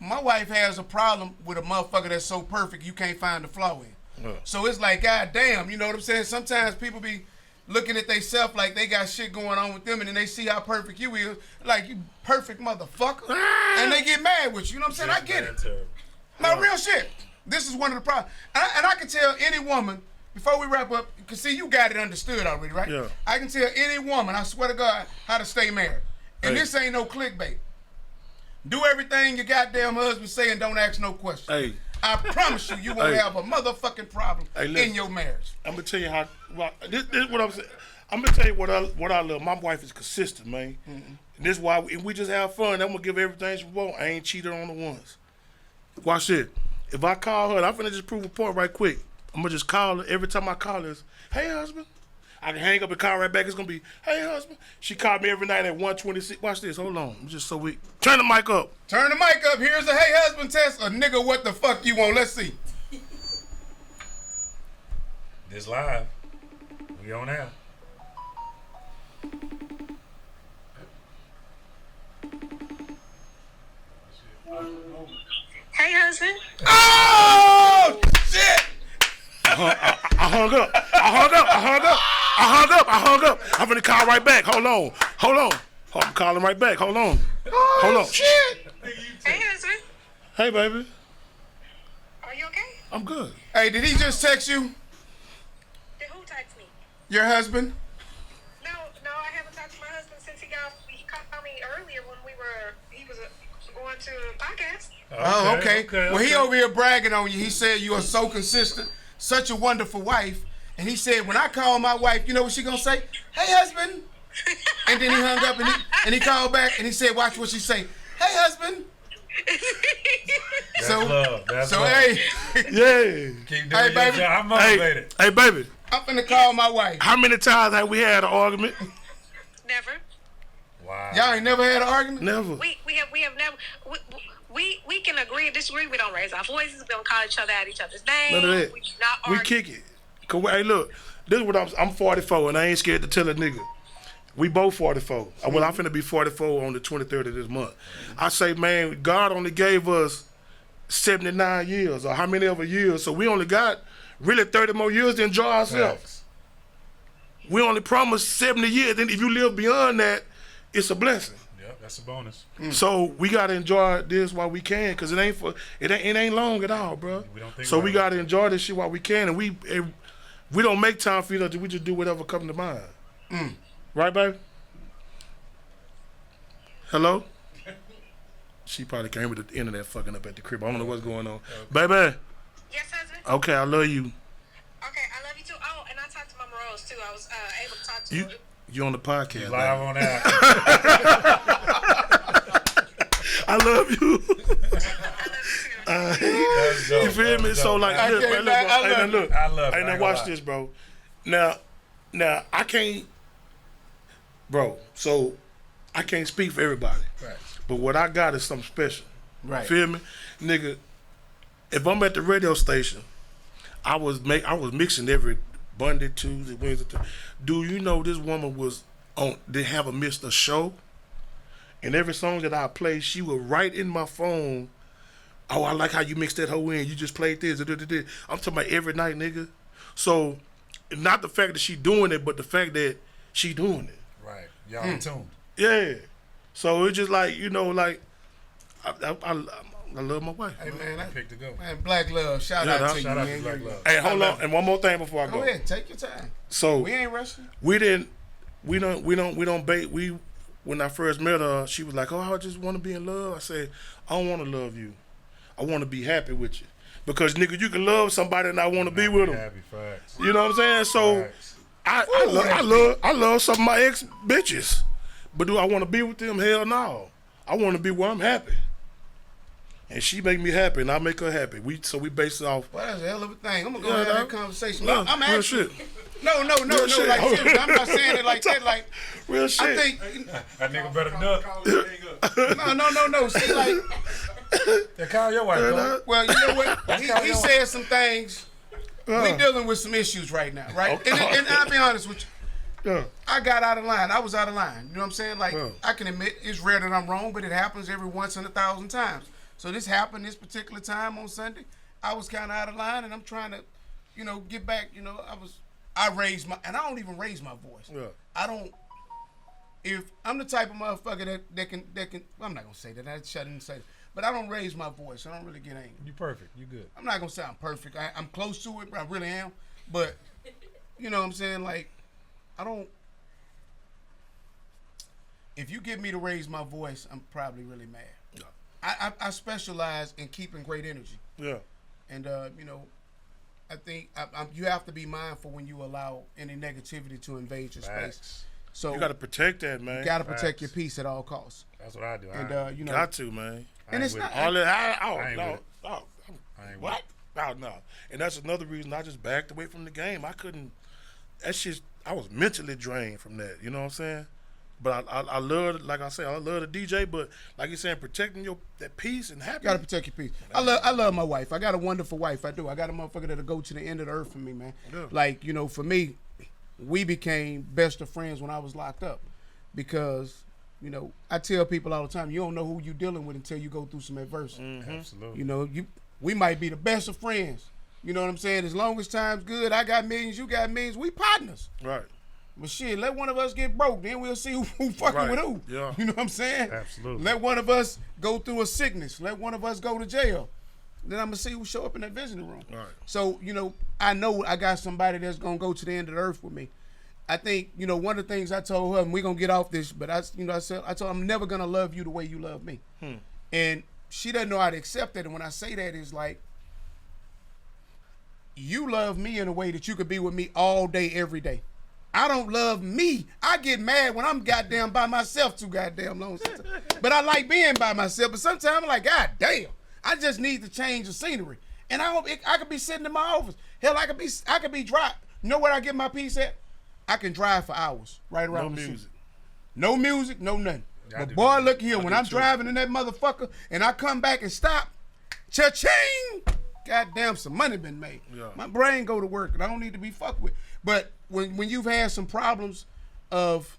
my wife has a problem with a motherfucker that's so perfect you can't find the flaw in. So it's like, god damn, you know what I'm saying? Sometimes people be looking at themselves like they got shit going on with them, and then they see how perfect you is, like, you perfect motherfucker, and they get mad with you. You know what I'm saying? I get it. No, real shit. This is one of the problems. And I can tell any woman, before we wrap up, because see, you got it understood already, right? Yeah. I can tell any woman, I swear to God, how to stay married. And this ain't no clickbait. Do everything your goddamn husband say and don't ask no questions. Hey. I promise you, you won't have a motherfucking problem in your marriage. I'm gonna tell you how. Well, this is what I'm saying. I'm gonna tell you what I love. My wife is consistent, man. Mm-hmm. And this is why we just have fun. I'm gonna give everything she wants. I ain't cheated on her once. Watch it. If I call her, I'm finna just prove a point right quick. I'm gonna just call her every time I call her. Hey, husband. I can hang up and call right back. It's gonna be, hey, husband. She called me every night at 1:26. Watch this. Hold on. I'm just so weak. Turn the mic up. Turn the mic up. Here's a hey, husband test. A nigga, what the fuck you want? Let's see. This live. We on air. Hey, husband. Oh, shit. I hung up. I'm finna call right back. Hold on. I'm calling right back. Hold on. Hold on. Shit. Hey, husband. Hey, baby. Are you okay? I'm good. Hey, did he just text you? Did who text me? Your husband? No, I haven't talked to my husband since he called me earlier when he was going to a podcast. Oh, okay. Well, he over here bragging on you. He said you are so consistent, such a wonderful wife. And he said, when I call my wife, you know what she gonna say? Hey, husband. And then he hung up and he called back and he said, watch what she say. Hey, husband. That's love. That's love. Hey. Yeah. Keep doing your job. I'm motivated. Hey, baby. I'm finna call my wife. How many times have we had an argument? Never. Wow. Y'all ain't never had an argument? Never. We have never. We can agree and disagree. We don't raise our voices. We don't call each other out each other's names. None of that. We do not argue. We kick it. Hey, look. This is what I'm 44 and I ain't scared to tell a nigga. We both 44. Well, I'm finna be 44 on the 23rd of this month. I say, man, God only gave us 79 years or how many other years, so we only got really 30 more years to enjoy ourselves. We only promised 70 years. Then if you live beyond that, it's a blessing. Yep, that's a bonus. So we gotta enjoy this while we can, cause it ain't long at all, bro. So we gotta enjoy this shit while we can, and we don't make time for each other. We just do whatever comes to mind. Right, baby? Hello? She probably came with the internet fucking up at the crib. I don't know what's going on. Baby? Yes, husband? Okay, I love you. Okay, I love you too. Oh, and I talked to Mama Rose too. I was able to talk to her. You on the podcast. You live on air. I love you. I love you too. You feel me? So like, I love Hey, now watch this, bro. Now I can't, bro. So I can't speak for everybody. Right. But what I got is something special. Right. Feel me, nigga? If I'm at the radio station, I was mixing every Monday, Tuesday, Wednesday. Do you know this woman was on? They have missed a show, and every song that I played, she would write in my phone. Oh, I like how you mixed that hoe in. You just played this. I'm talking about every night, nigga. So, not the fact that she doing it, but the fact that she doing it. Right. Y'all in tune. Yeah. So it's just like, you know, like I love my wife. Hey, man, I picked to go. Man, black love. Shout out to you, Shout out man. to Black Love. Hey, hold on, and one more thing before I go. Go ahead, take your time. So We ain't rushing. we don't bait. When I first met her, she was like, "Oh, I just want to be in love." I said, "I don't want to love you. I want to be happy with you, because nigga, you can love somebody and I want to be with them." Happy facts. You know what I'm saying? So Facts. I love some of my ex bitches, but do I want to be with them? Hell no. I want to be where I'm happy, and she make me happy, and I make her happy. We base it off. Well, that's a hell of a thing. I'm gonna go have that conversation. No, I'm real actually. shit. No. Like seriously, I'm not saying it like that. Like real shit. I think That nigga better duck. no. See, like, Yeah, call your wife. Bro. well, you know what? He said some things. We dealing with some issues right now, right? And I'll be honest with you. Yeah. I got out of line. I was out of line. You know what I'm saying? Like, I can admit it's rare that I'm wrong, but it happens every once in 1,000 times. So this happened this particular time on Sunday. I was kind of out of line, and I'm trying to, get back. I raised my, and I don't even raise my voice. Yeah. I don't. If I'm the type of motherfucker that can, I'm not gonna say that. I shouldn't say that. But I don't raise my voice. I don't really get angry. You perfect. You good. I'm not gonna say I'm perfect. I'm close to it, but I really am. But you know what I'm saying? Like, I don't. If you get me to raise my voice, I'm probably really mad. Yeah. I specialize in keeping great energy. Yeah. And I think you have to be mindful when you allow any negativity to invade your space. So you got to protect that, man. You got to protect your peace at all costs. That's what I do. And got to, man. And it's not all that. What? No. And that's another reason I just backed away from the game. I couldn't. That's just. I was mentally drained from that. You know what I'm saying? But I love, like I said, I love the DJ. But like you're saying, protecting that peace and happiness. You gotta protect your peace. I love my wife. I got a wonderful wife. I do. I got a motherfucker that'll go to the end of the earth for me, man. Yeah. Like, for me, we became best of friends when I was locked up, because I tell people all the time, you don't know who you're dealing with until you go through some adversity. Mm-hmm. Absolutely. We might be the best of friends. You know what I'm saying? As long as time's good, I got millions, you got millions. We partners. Right. But shit, let one of us get broke, then we'll see who fucking with who. Yeah. You know what I'm saying? Absolutely. Let one of us go through a sickness. Let one of us go to jail. Then I'm going to see who show up in that visiting room. Right. So, I know I got somebody that's going to go to the end of the earth with me. I think, one of the things I told her, and we're going to get off this, but I told her, I'm never going to love you the way you love me. And she doesn't know how to accept that. And when I say that, it's like, you love me in a way that you could be with me all day, every day. I don't love me. I get mad when I'm goddamn by myself too goddamn long. But I like being by myself. But sometimes I'm like, God damn, I just need to change the scenery. And I could be sitting in my office. Hell, I could be dry. You know where I get my peace at? I can drive for hours right around the city. No music, no nothing. But boy, look here, when I'm driving in that motherfucker and I come back and stop, cha-ching! Goddamn, some money been made. Yeah. My brain go to work and I don't need to be fucked with. But when you've had some problems of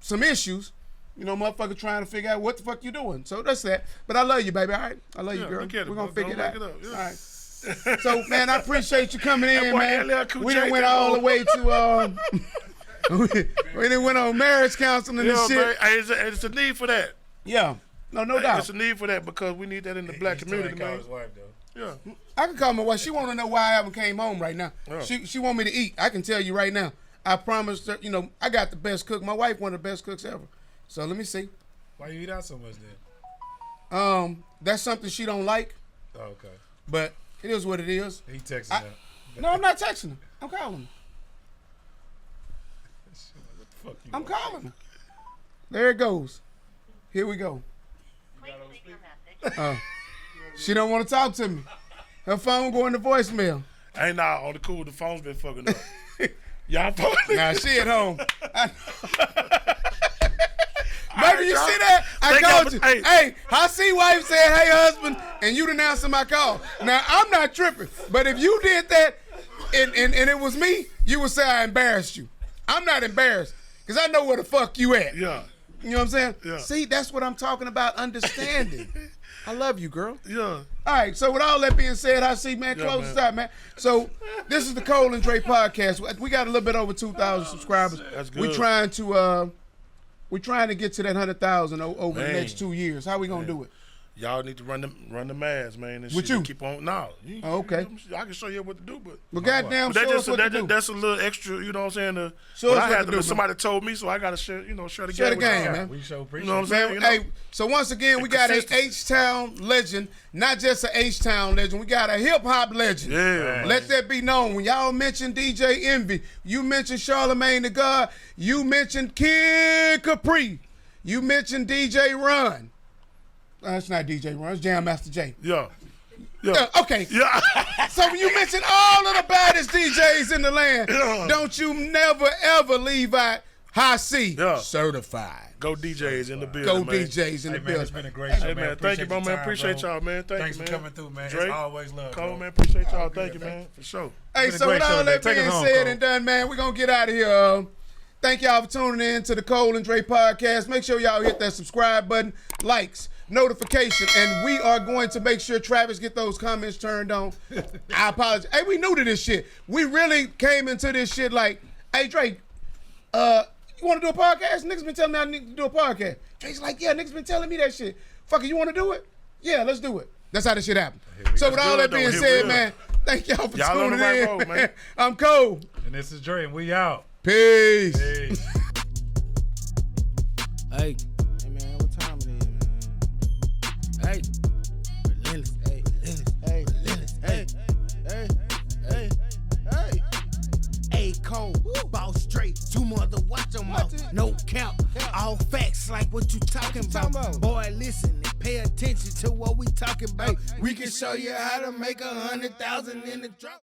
some issues, motherfucker trying to figure out what the fuck you doing. So that's that. But I love you, baby, all right? I love you, girl. We're going to figure it out. All right. So, man, I appreciate you coming in, man. We done went all the way to, we done went on marriage counseling and shit. Man, it's a need for that. Yeah. No doubt. It's a need for that because we need that in the black community, man. His wife, though. Yeah. I can call my wife. She want to know why I haven't came home right now. Yeah. She want me to eat. I can tell you right now. I promised her, I got the best cook. My wife one of the best cooks ever. So let me see. Why you eat out so much then? That's something she don't like. Oh, okay. But it is what it is. He texting her. No, I'm not texting her. I'm calling her. What the fuck you I'm calling her. There it goes. Here we go. She don't want to talk to me. Her phone going to voicemail. Ain't nah, on the cool. The phone's been fucking up. Y'all phone. Nah, she at home. Baby, you see that? I called you. Hey, Hi-C wife said, hey, husband, and you didn't answer my call. Now, I'm not tripping, but if you did that and it was me, you would say I embarrassed you. I'm not embarrassed because I know where the fuck you at. Yeah. You know what I'm saying? Yeah. See, that's what I'm talking about, understanding. I love you, girl. Yeah. All right, so with all that being said, Hi-C, man, close this out, man. So this is the Cole and Dre podcast. We got a little bit over 2,000 subscribers. That's good. We're trying to get to that 100,000 over the next 2 years. How we gonna do it? Y'all need to run the mass, man. And With shit, you? keep on. No. Oh, okay. I can show you what to do, but. Well, goddamn, But show us what to do. that's a little extra, you know what I'm saying? Show us I what had to to do, man. somebody told me, so I got to share the game. Share the with game, y'all. man. We show appreciate You know what I'm saying? Man, You know? hey, so once again, we got a H-Town legend, not just a H-Town legend. We got a hip-hop legend. Yeah. Let that be known. When y'all mention DJ Envy, you mentioned Charlamagne the God, you mentioned Kid Capri, you mentioned DJ Run. That's not DJ Run, it's Jam Master J. Yeah. Yeah. Okay. Yeah. So when you mention all of the baddest DJs in the land, Yeah. don't you never ever leave out Hi-C. Yeah. Certified. Go DJs in the Go building, man. DJs in the Hey, man, building. it's been a great show, Hey, man. man, thank you, bro, man. Appreciate Appreciate your time, y'all, man. Thanks you, for man. coming through, man. Drake, It's always love, Cole, bro. man. Appreciate y'all. Thank you, man. For sure. Hey, It's been a so great with show all today. that Take us being home, said Cole. and done, man, we're going to get out of here. Thank y'all for tuning in to the Cole and Dre podcast. Make sure y'all hit that subscribe button, likes, notification, and we are going to make sure Travis get those comments turned on. I apologize. Hey, we new to this shit. We really came into this shit like, hey, Drake, you want to do a podcast? Niggas been telling me I need to do a podcast. Drake's like, yeah, niggas been telling me that shit. Fuck it, you want to do it? Yeah, let's do it. That's how this shit happened. So with all that being said, man, thank y'all for Y'all on the tuning right in. road, man. I'm Cole. And this is Dre, and we out. Peace. Peace. Hey, man, what time it is, man? Hey, relentless, hey, relentless, hey, hey. Hey, Cole, boss straight, 2 mother, watch them out. No count, all facts like what you talking about. Boy, listen and pay attention to what we talking about. We can show you how to make 100,000 in the drop.